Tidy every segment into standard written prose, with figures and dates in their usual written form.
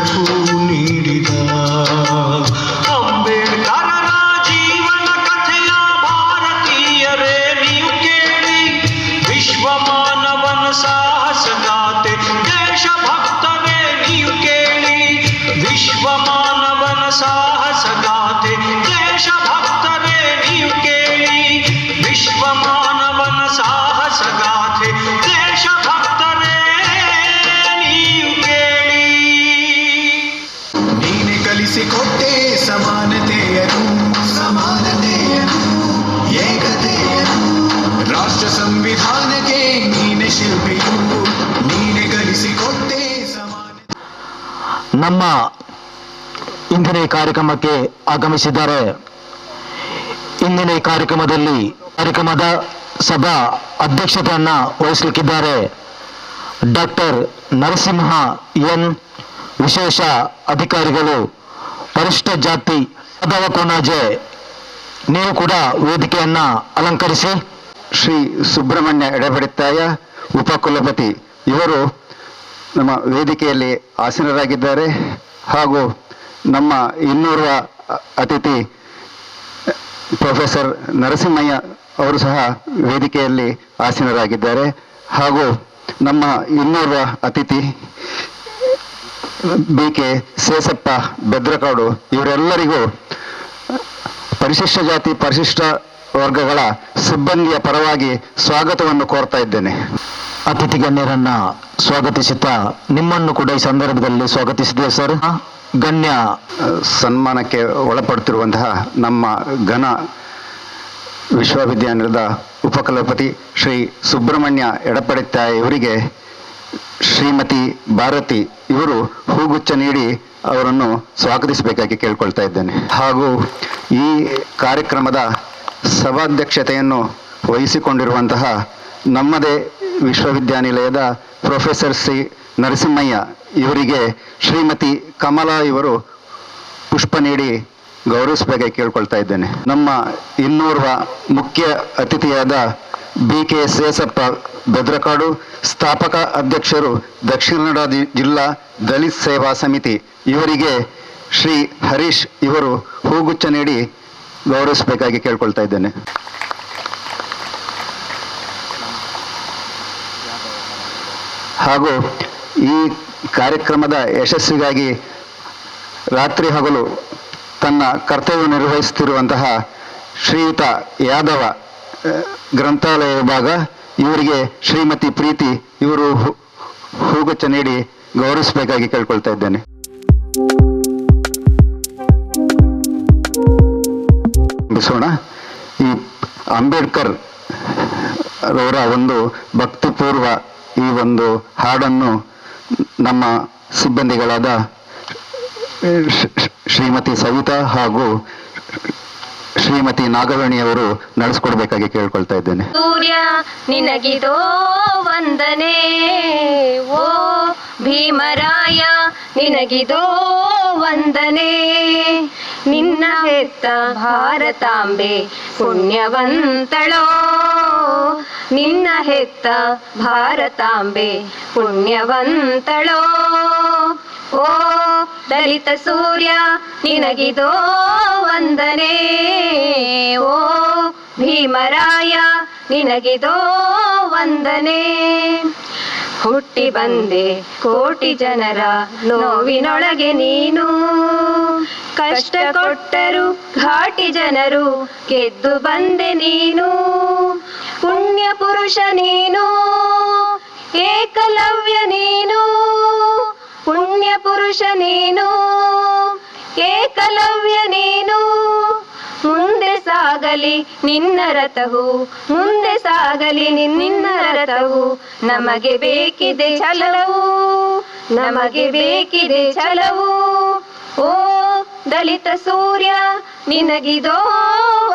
ಬೆಳಕು ನೀಡಿದ ಅಂಬೇಡ್ಕರರ ಜೀವನ ಕಥೆಯ ಭಾರತೀಯರೇ ನೀವು ಕೇಳಿ. ವಿಶ್ವ ಮಾನವನ ಸಾಹಸಗಾಥೆ ದೇಶಭಕ್ತರೇ ನೀವು ಕೇಳಿ. ವಿಶ್ವ ಮಾನವನ ಸಾಹಸಗಾಥೆ ದೇಶಭಕ್ತರೇ ನೀವು ಕೇಳಿ. ವಿಶ್ವ ಮಾನವನ ಸಾಹಸಗಾಥೆ ದೇಶಭಕ್ತರೇ ನೀವು ಕೇಳಿ. ನೀನೆ ಕಲಿಸಿಕೊಟ್ಟೆ ಸಮಾನತೆಯನ್ನು ಏಕತೆಯನ್ನು. ರಾಷ್ಟ್ರ ಸಂವಿಧಾನಕ್ಕೆ ನೀನೆ ಶಿಲ್ಪಿಯು, ನೀನೆ ಕಲಿಸಿಕೊಟ್ಟೆ ಸಮಾನತೆ. ನಮ್ಮ ಇಂದಿನ ಈ ಕಾರ್ಯಕ್ರಮಕ್ಕೆ ಆಗಮಿಸಿದ್ದಾರೆ. ಇಂದಿನ ಈ ಕಾರ್ಯಕ್ರಮದ ಸಭಾ ಅಧ್ಯಕ್ಷತೆಯನ್ನು ವಹಿಸಲಿಕ್ಕಿದ್ದಾರೆ ಡಾಕ್ಟರ್ ನರಸಿಂಹ ಎನ್, ವಿಶೇಷ ಅಧಿಕಾರಿಗಳು, ಪರಿಶಿಷ್ಟ ಜಾತಿ ಯಾದವ ಕೊನಾಜೆ. ನೀವು ಕೂಡ ವೇದಿಕೆಯನ್ನು ಅಲಂಕರಿಸಿ. ಶ್ರೀ ಸುಬ್ರಹ್ಮಣ್ಯ ಎಡಪಡಿತ್ತಾಯ, ಉಪಕುಲಪತಿ, ಇವರು ನಮ್ಮ ವೇದಿಕೆಯಲ್ಲಿ ಆಸೀನರಾಗಿದ್ದಾರೆ. ಹಾಗೂ ನಮ್ಮ ಇನ್ನೋರ್ವ ಅತಿಥಿ ಪ್ರೊಫೆಸರ್ ನರಸಿಂಹಯ್ಯ ಅವರು ಸಹ ವೇದಿಕೆಯಲ್ಲಿ ಆಸೀನರಾಗಿದ್ದಾರೆ. ಹಾಗೂ ನಮ್ಮ ಇನ್ನೋರ್ವ ಅತಿಥಿ BK ಸೇಸಪ್ಪ ಬೆದ್ರಕಾಡು, ಇವರೆಲ್ಲರಿಗೂ ಪರಿಶಿಷ್ಟ ಜಾತಿ ಪರಿಶಿಷ್ಟ ವರ್ಗಗಳ ಸಿಬ್ಬಂದಿಯ ಪರವಾಗಿ ಸ್ವಾಗತವನ್ನು ಕೋರ್ತಾ ಇದ್ದೇನೆ. ಅತಿಥಿ ಗಣ್ಯರನ್ನ ಸ್ವಾಗತಿಸುತ್ತಾ ನಿಮ್ಮನ್ನು ಕೂಡ ಈ ಸಂದರ್ಭದಲ್ಲಿ ಸ್ವಾಗತಿಸಿದ್ದೇವೆ ಸರ್. ಗಣ್ಯ ಸನ್ಮಾನಕ್ಕೆ ಒಳಪಡುತ್ತಿರುವಂತಹ ನಮ್ಮ ಘನ ವಿಶ್ವವಿದ್ಯಾನಿಲಯದ ಉಪಕುಲಪತಿ ಶ್ರೀ ಸುಬ್ರಹ್ಮಣ್ಯ ಎಡಪಡಿತ್ತಾಯ ಇವರಿಗೆ ಶ್ರೀಮತಿ ಭಾರತಿ ಇವರು ಹೂಗುಚ್ಛ ನೀಡಿ ಅವರನ್ನು ಸ್ವಾಗತಿಸಬೇಕಾಗಿ ಕೇಳ್ಕೊಳ್ತಾ ಇದ್ದೇನೆ. ಹಾಗೂ ಈ ಕಾರ್ಯಕ್ರಮದ ಸಭಾಧ್ಯಕ್ಷತೆಯನ್ನು ವಹಿಸಿಕೊಂಡಿರುವಂತಹ ನಮ್ಮದೇ ವಿಶ್ವವಿದ್ಯಾನಿಲಯದ ಪ್ರೊಫೆಸರ್ ಶ್ರೀ ನರಸಿಂಹಯ್ಯ ಇವರಿಗೆ ಶ್ರೀಮತಿ ಕಮಲಾ ಇವರು ಪುಷ್ಪ ನೀಡಿ ಗೌರವಿಸಬೇಕಾಗಿ ಕೇಳ್ಕೊಳ್ತಾ ಇದ್ದೇನೆ. ನಮ್ಮ ಇನ್ನೋರ್ವ ಮುಖ್ಯ ಅತಿಥಿಯಾದ BK ಸೇಸಪ್ಪ ಬೆದ್ರಕಾಡು, ಸ್ಥಾಪಕ ಅಧ್ಯಕ್ಷರು ದಕ್ಷಿಣ ಕನ್ನಡ ಜಿಲ್ಲಾ ದಲಿತ ಸೇವಾ ಸಮಿತಿ, ಇವರಿಗೆ ಶ್ರೀ ಹರೀಶ್ ಇವರು ಹೂಗುಚ್ಛ ನೀಡಿ ಗೌರವಿಸಬೇಕಾಗಿ ಕೇಳ್ಕೊಳ್ತಾ ಇದ್ದೇನೆ. ಹಾಗೂ ಈ ಕಾರ್ಯಕ್ರಮದ ಯಶಸ್ಸಿಗಾಗಿ ರಾತ್ರಿ ಹಗಲು ತನ್ನ ಕರ್ತವ್ಯ ನಿರ್ವಹಿಸುತ್ತಿರುವಂತಹ ಶ್ರೀಯುತ ಯಾದವ ಗ್ರಂಥಾಲಯ ವಿಭಾಗ, ಇವರಿಗೆ ಶ್ರೀಮತಿ ಪ್ರೀತಿ ಇವರು ಹೂಗುಚ್ಛ ನೀಡಿ ಗೌರವಿಸಬೇಕಾಗಿ ಕೇಳ್ಕೊಳ್ತಾ ಇದ್ದೇನೆ. ಈ ಅಂಬೇಡ್ಕರ್ ಅವರ ಒಂದು ಭಕ್ತಿಪೂರ್ವ ಈ ಒಂದು ಹಾಡನ್ನು ನಮ್ಮ ಸಿಬ್ಬಂದಿಗಳಾದ ಶ್ರೀಮತಿ ಸವಿತಾ ಹಾಗೂ ಶ್ರೀಮತಿ ನಾಗವೇಣಿಯವರು ನಡೆಸಿಕೊಡ್ಬೇಕಾಗಿ ಕೇಳ್ಕೊಳ್ತಾ ಇದ್ದೇನೆ. ಸೂರ್ಯ ನಿನಗಿದೋ ವಂದನೆ, ಓ ಭೀಮರಾಯ ನಿನಗಿದೋ ವಂದನೆ. ನಿನ್ನ ಹೆತ್ತ ಭಾರತಾಂಬೆ ಪುಣ್ಯವಂತಳೋ, ನಿನ್ನ ಹೆತ್ತ ಭಾರತಾಂಬೆ ಪುಣ್ಯವಂತಳೋ. ಓ ದಲಿತ ಸೂರ್ಯ ನಿನಗಿದೋ ವಂದನೆ, ಓ ಭೀಮರಾಯ ನಿನಗಿದೋ ವಂದನೆ. ಹುಟ್ಟಿ ಬಂದೆ ಕೋಟಿ ಜನರ ನೋವಿನೊಳಗೆ ನೀನು, ಕಷ್ಟ ಕೊಟ್ಟರು ಘಾಟಿ ಜನರು ಗೆದ್ದು ಬಂದೆ ನೀನು. ಪುಣ್ಯ ಪುರುಷ ನೀನು, ಏಕಲವ್ಯ ನೀನು, ಪುಣ್ಯ ಪುರುಷ ನೀನು, ಏಕಲವ್ಯ ನೀನು. ಮುಂದೆ ಸಾಗಲಿ ನಿನ್ನ ರಥವು, ಮುಂದೆ ಸಾಗಲಿ ನಿನ್ನ ರಥವು. ನಮಗೆ ಬೇಕಿದೆ ಛಲವು, ನಮಗೆ ಬೇಕಿದೆ ಛಲವು. ಓ ದಲಿತ ಸೂರ್ಯ ನಿನಗಿದೋ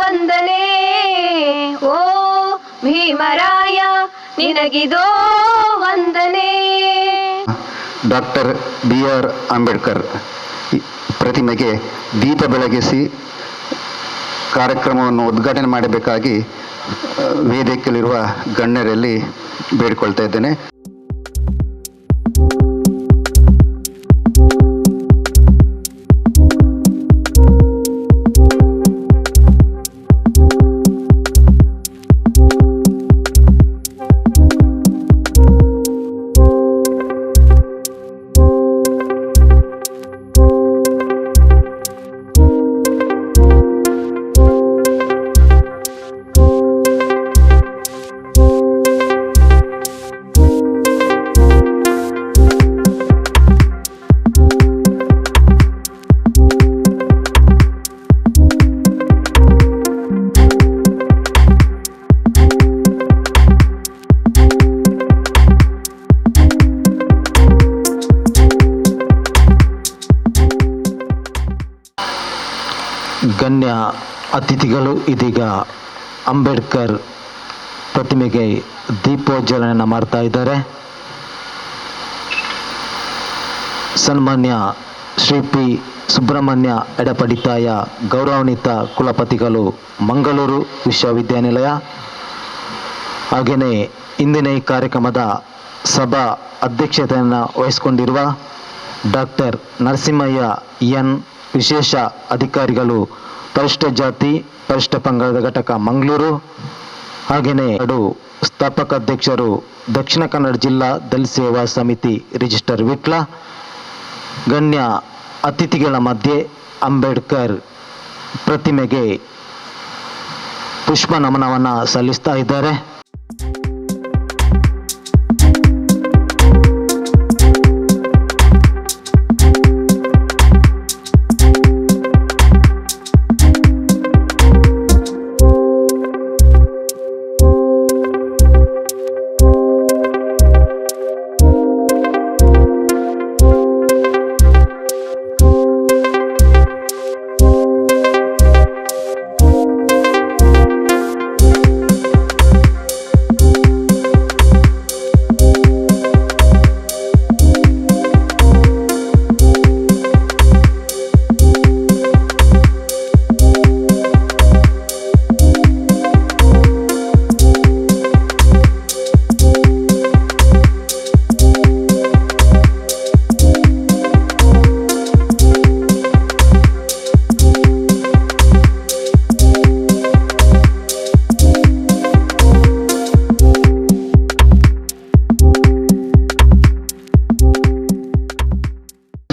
ವಂದನೆ, ಓ ಭೀಮರಾಯ ನಿನಗಿದೋ ವಂದನೆ. ಡಾಕ್ಟರ್ BR ಅಂಬೇಡ್ಕರ್ ಪ್ರತಿಮೆಗೆ ದೀಪ ಬೆಳಗಿಸಿ ಕಾರ್ಯಕ್ರಮವನ್ನು ಉದ್ಘಾಟನೆ ಮಾಡಬೇಕಾಗಿ ವೇದಿಕೆಯಲ್ಲಿರುವ ಗಣ್ಯರಲ್ಲಿ ಬೇಡಿಕೊಳ್ತಾ ಇದ್ದೇನೆ. ಗಣ್ಯ ಅತಿಥಿಗಳು ಇದೀಗ ಅಂಬೇಡ್ಕರ್ ಪ್ರತಿಮೆಗೆ ದೀಪೋಜ್ವಲನೆ ಮಾಡ್ತಾ ಇದ್ದಾರೆ. ಸನ್ಮಾನ್ಯ ಶ್ರೀ ಪಿ ಸುಬ್ರಹ್ಮಣ್ಯ ಎಡಪಡಿತಾಯ ಗೌರವಾನ್ವಿತ ಕುಲಪತಿಗಳು ಮಂಗಳೂರು ವಿಶ್ವವಿದ್ಯಾನಿಲಯ. ಹಾಗೆಯೇ ಇಂದಿನ ಈ ಕಾರ್ಯಕ್ರಮದ ಸಭಾ ಅಧ್ಯಕ್ಷತೆಯನ್ನು ವಹಿಸಿಕೊಂಡಿರುವ ಡಾಕ್ಟರ್ ನರಸಿಂಹಯ್ಯ ಎನ್ ವಿಶೇಷ ಅಧಿಕಾರಿಗಳು ಪರಿಶಿಷ್ಟ ಜಾತಿ ಪರಿಶಿಷ್ಟ ಪಂಗಡದ ಘಟಕ ಮಂಗಳೂರು. ಹಾಗೆಯೇ ಸ್ಥಾಪಕ ಅಧ್ಯಕ್ಷರು ದಕ್ಷಿಣ ಕನ್ನಡ ಜಿಲ್ಲಾ ದಲಿತ ಸೇವಾ ಸಮಿತಿ ರಿಜಿಸ್ಟರ್ ವಿಟ್ಲ. ಗಣ್ಯ ಅತಿಥಿಗಳ ಮಧ್ಯೆ ಅಂಬೇಡ್ಕರ್ ಪ್ರತಿಮೆಗೆ ಪುಷ್ಪ ನಮನವನ್ನು ಸಲ್ಲಿಸ್ತಾ ಇದ್ದಾರೆ.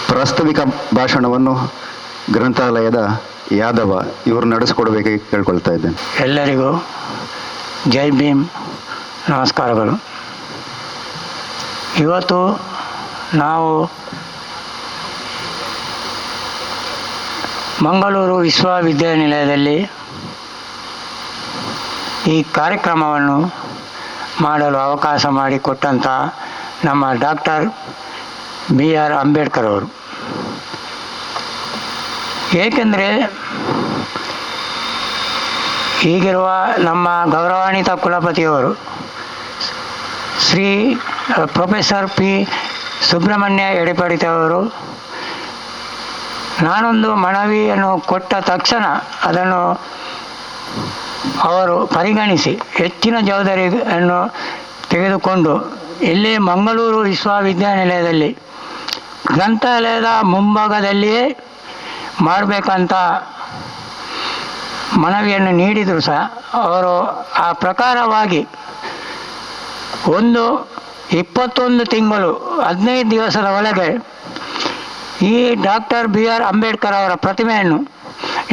ಪ್ರಾಸ್ತಾವಿಕ ಭಾಷಣವನ್ನು ಗ್ರಂಥಾಲಯದ ಯಾದವ ಇವರು ನಡೆಸಿಕೊಡಬೇಕಾಗಿ ಕೇಳ್ಕೊಳ್ತಾ ಇದ್ದೇನೆ. ಎಲ್ಲರಿಗೂ ಜೈ ಭೀಮ್, ನಮಸ್ಕಾರಗಳು. ಇವತ್ತು ನಾವು ಮಂಗಳೂರು ವಿಶ್ವವಿದ್ಯಾನಿಲಯದಲ್ಲಿ ಈ ಕಾರ್ಯಕ್ರಮವನ್ನು ಮಾಡಲು ಅವಕಾಶ ಮಾಡಿಕೊಟ್ಟಂಥ ನಮ್ಮ ಡಾಕ್ಟರ್ BR ಅಂಬೇಡ್ಕರ್ ಅವರು. ಏಕೆಂದರೆ ಈಗಿರುವ ನಮ್ಮ ಗೌರವಾನ್ವಿತ ಕುಲಪತಿಯವರು ಶ್ರೀ ಪ್ರೊಫೆಸರ್ P ಸುಬ್ರಹ್ಮಣ್ಯ ಎಡಪಡಿತವರು ನಾನೊಂದು ಮನವಿಯನ್ನು ಕೊಟ್ಟ ತಕ್ಷಣ ಅದನ್ನು ಅವರು ಪರಿಗಣಿಸಿ ಹೆಚ್ಚಿನ ಜವಾಬ್ದಾರಿಯನ್ನು ತೆಗೆದುಕೊಂಡು ಇಲ್ಲೇ ಮಂಗಳೂರು ವಿಶ್ವವಿದ್ಯಾನಿಲಯದಲ್ಲಿ ಗ್ರಂಥಾಲಯದ ಮುಂಭಾಗದಲ್ಲಿಯೇ ಮಾಡಬೇಕಂತ ಮನವಿಯನ್ನು ನೀಡಿದರು ಸಹ ಅವರು ಆ ಪ್ರಕಾರವಾಗಿ 21 ತಿಂಗಳು 15 ದಿವಸದ ಒಳಗೆ ಈ ಡಾಕ್ಟರ್ BR ಅಂಬೇಡ್ಕರ್ ಅವರ ಪ್ರತಿಮೆಯನ್ನು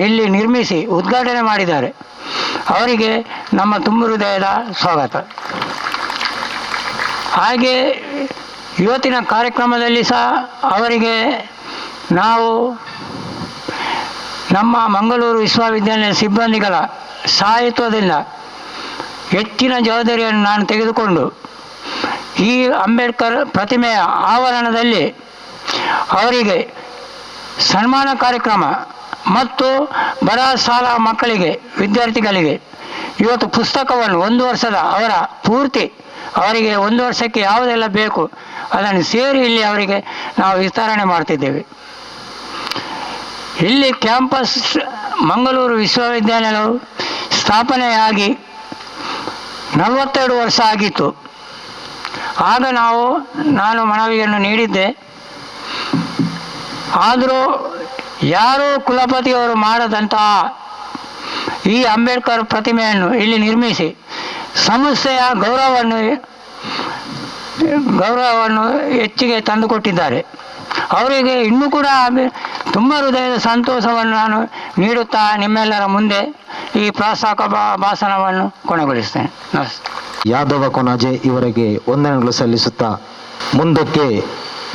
ಇಲ್ಲಿ ನಿರ್ಮಿಸಿ ಉದ್ಘಾಟನೆ ಮಾಡಿದ್ದಾರೆ. ಅವರಿಗೆ ನಮ್ಮ ತುಂಬು ಹೃದಯದ ಸ್ವಾಗತ. ಹಾಗೆ ಇವತ್ತಿನ ಕಾರ್ಯಕ್ರಮದಲ್ಲಿ ಸಹ ಅವರಿಗೆ ನಾವು ನಮ್ಮ ಮಂಗಳೂರು ವಿಶ್ವವಿದ್ಯಾಲಯ ಸಿಬ್ಬಂದಿಗಳ ಸಹಾಯತ್ವದಿಂದ ಹೆಚ್ಚಿನ ಜವಾಬ್ದಾರಿಯನ್ನು ನಾನು ತೆಗೆದುಕೊಂಡು ಈ ಅಂಬೇಡ್ಕರ್ ಪ್ರತಿಮೆಯ ಆವರಣದಲ್ಲಿ ಅವರಿಗೆ ಸನ್ಮಾನ ಕಾರ್ಯಕ್ರಮ ಮತ್ತು ಬಡ ಶಾಲಾ ಮಕ್ಕಳಿಗೆ ವಿದ್ಯಾರ್ಥಿಗಳಿಗೆ ಇವತ್ತು ಪುಸ್ತಕವನ್ನು 1 ವರ್ಷದ ಅವರ ಪೂರ್ತಿ ಅವರಿಗೆ 1 ವರ್ಷಕ್ಕೆ ಯಾವುದೆಲ್ಲ ಬೇಕು ಅದನ್ನು ಸೇರಿ ಇಲ್ಲಿ ಅವರಿಗೆ ನಾವು ವಿತರಣೆ ಮಾಡ್ತಿದ್ದೇವೆ. ಇಲ್ಲಿ ಕ್ಯಾಂಪಸ್ ಮಂಗಳೂರು ವಿಶ್ವವಿದ್ಯಾನಿಲಯವು ಸ್ಥಾಪನೆಯಾಗಿ 42 ವರ್ಷ ಆಗಿತ್ತು. ಆಗ ನಾನು ಮನವಿಯನ್ನು ನೀಡಿದ್ದೆ. ಆದರೂ ಯಾರೂ ಕುಲಪತಿಯವರು ಮಾಡದಂತಹ ಈ ಅಂಬೇಡ್ಕರ್ ಪ್ರತಿಮೆಯನ್ನು ಇಲ್ಲಿ ನಿರ್ಮಿಸಿ ಸಂಸ್ಥೆಯ ಗೌರವವನ್ನು ಹೆಚ್ಚಿಗೆ ತಂದುಕೊಟ್ಟಿದ್ದಾರೆ. ಅವರಿಗೆ ಇನ್ನೂ ಕೂಡ ತುಂಬ ಹೃದಯದ ಸಂತೋಷವನ್ನು ನಾನು ನೀಡುತ್ತಾ ನಿಮ್ಮೆಲ್ಲರ ಮುಂದೆ ಈ ಪ್ರಾಸ್ತಾವಿಕ ಭಾಷಣವನ್ನು ಕೊನೆಗೊಳಿಸ್ತೇನೆ. ನಮಸ್ತೆ. ಯಾದವ ಕೊನಾಜೆ ಇವರಿಗೆ ವಂದನೆಗಳು ಸಲ್ಲಿಸುತ್ತಾ ಮುಂದಕ್ಕೆ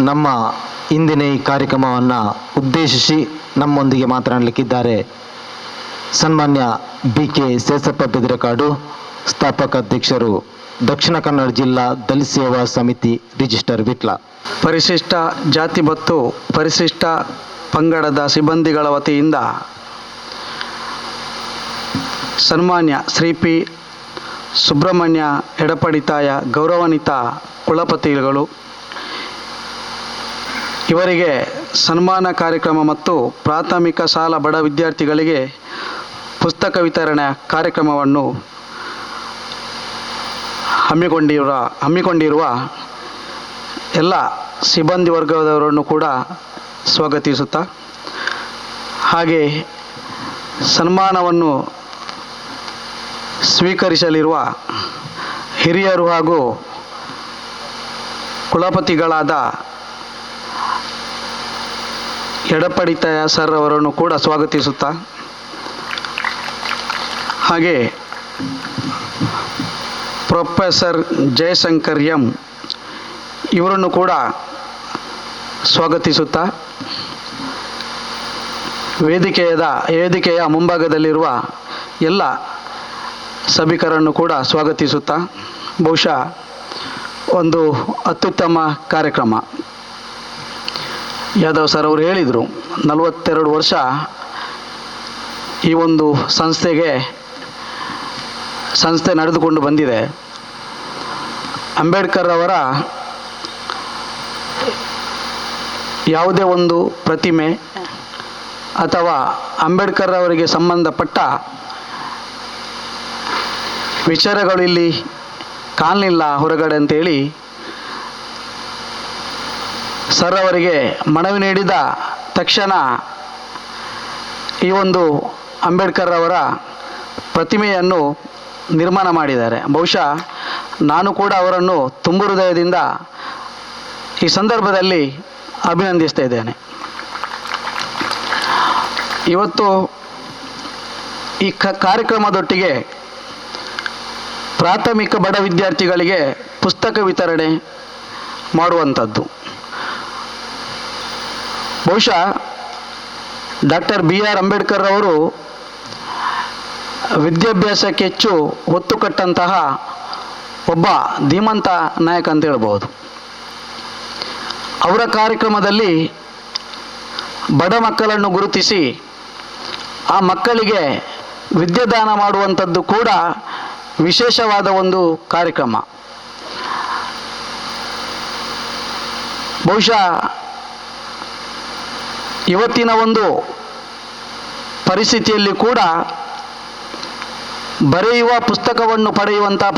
ನಮ್ಮ ಇಂದಿನ ಈ ಕಾರ್ಯಕ್ರಮವನ್ನು ಉದ್ದೇಶಿಸಿ ನಮ್ಮೊಂದಿಗೆ ಮಾತನಾಡಲಿಕ್ಕಿದ್ದಾರೆ ಸನ್ಮಾನ್ಯ BK ಸೇಸಪ್ಪ ಬೆದರಕಾಡು, ಸ್ಥಾಪಕ ಅಧ್ಯಕ್ಷರು ದಕ್ಷಿಣ ಕನ್ನಡ ಜಿಲ್ಲಾ ದಲಿತ ಸೇವಾ ಸಮಿತಿ ರಿಜಿಸ್ಟರ್ ವಿಟ್ಲ. ಪರಿಶಿಷ್ಟ ಜಾತಿ ಮತ್ತು ಪರಿಶಿಷ್ಟ ಪಂಗಡದ ಸಿಬ್ಬಂದಿಗಳ ವತಿಯಿಂದ ಸನ್ಮಾನ್ಯ ಶ್ರೀ ಪಿ ಸುಬ್ರಹ್ಮಣ್ಯ ಎಡಪಡಿತಾಯ ಗೌರವಾನ್ವಿತ ಕುಲಪತಿಗಳು, ಇವರಿಗೆ ಸನ್ಮಾನ ಕಾರ್ಯಕ್ರಮ ಮತ್ತು ಪ್ರಾಥಮಿಕ ಶಾಲಾ ಬಡ ವಿದ್ಯಾರ್ಥಿಗಳಿಗೆ ಪುಸ್ತಕ ವಿತರಣೆ ಕಾರ್ಯಕ್ರಮವನ್ನು ಹಮ್ಮಿಕೊಂಡಿರುವ ಎಲ್ಲ ಸಿಬ್ಬಂದಿ ವರ್ಗದವರನ್ನು ಕೂಡ ಸ್ವಾಗತಿಸುತ್ತಾ, ಹಾಗೆ ಸನ್ಮಾನವನ್ನು ಸ್ವೀಕರಿಸಲಿರುವ ಹಿರಿಯರು ಹಾಗೂ ಕುಲಪತಿಗಳಾದ ಎಡಪಡಿತಾಯ ಸರ್ ಅವರನ್ನು ಕೂಡ ಸ್ವಾಗತಿಸುತ್ತಾ, ಹಾಗೆ ಪ್ರೊಫೆಸರ್ ಜಯಶಂಕರ್ ಎಂ ಇವರನ್ನು ಕೂಡ ಸ್ವಾಗತಿಸುತ್ತಾ, ವೇದಿಕೆಯ ಮುಂಭಾಗದಲ್ಲಿರುವ ಎಲ್ಲ ಸಭಿಕರನ್ನು ಕೂಡ ಸ್ವಾಗತಿಸುತ್ತಾ, ಬಹುಶಃ ಒಂದು ಅತ್ಯುತ್ತಮ ಕಾರ್ಯಕ್ರಮ. ಯಾದವ್ ಸರ್ ಅವರು ಹೇಳಿದರು, 42 ವರ್ಷ ಈ ಒಂದು ಸಂಸ್ಥೆ ನಡೆದುಕೊಂಡು ಬಂದಿದೆ. ಅಂಬೇಡ್ಕರ್ ಅವರ ಯಾವುದೇ ಒಂದು ಪ್ರತಿಮೆ ಅಥವಾ ಅಂಬೇಡ್ಕರ್ ಅವರಿಗೆ ಸಂಬಂಧಪಟ್ಟ ವಿಚಾರಗಳು ಇಲ್ಲಿ ಕಾಣಲಿಲ್ಲ ಹೊರಗಡೆ ಅಂತೇಳಿ ಸರ್ ಅವರಿಗೆ ಮನವಿ ನೀಡಿದ ತಕ್ಷಣ ಈ ಒಂದು ಅಂಬೇಡ್ಕರ್ ಅವರ ಪ್ರತಿಮೆಯನ್ನು ನಿರ್ಮಾಣ ಮಾಡಿದ್ದಾರೆ. ಬಹುಶಃ ನಾನು ಕೂಡ ಅವರನ್ನು ತುಂಬು ಹೃದಯದಿಂದ ಈ ಸಂದರ್ಭದಲ್ಲಿ ಅಭಿನಂದಿಸ್ತಾ ಇದ್ದೇನೆ. ಇವತ್ತು ಈ ಕಾರ್ಯಕ್ರಮದೊಟ್ಟಿಗೆ ಪ್ರಾಥಮಿಕ ಬಡ ವಿದ್ಯಾರ್ಥಿಗಳಿಗೆ ಪುಸ್ತಕ ವಿತರಣೆ ಮಾಡುವಂಥದ್ದು. ಬಹುಶಃ ಡಾಕ್ಟರ್ BR ಅಂಬೇಡ್ಕರ್ ಅವರು ವಿದ್ಯಾಭ್ಯಾಸಕ್ಕೆ ಹೆಚ್ಚು ಒತ್ತು ಕೊಟ್ಟಂತಹ ಒಬ್ಬ ಧೀಮಂತ ನಾಯಕ ಅಂತ ಹೇಳ್ಬೋದು. ಅವರ ಕಾರ್ಯಕ್ರಮದಲ್ಲಿ ಬಡ ಮಕ್ಕಳನ್ನು ಗುರುತಿಸಿ ಆ ಮಕ್ಕಳಿಗೆ ವಿದ್ಯಾದಾನ ಮಾಡುವಂಥದ್ದು ಕೂಡ ವಿಶೇಷವಾದ ಒಂದು ಕಾರ್ಯಕ್ರಮ. ಬಹುಶಃ ಇವತ್ತಿನ ಒಂದು ಪರಿಸ್ಥಿತಿಯಲ್ಲಿ ಕೂಡ ಬರೆಯುವ ಪುಸ್ತಕವನ್ನು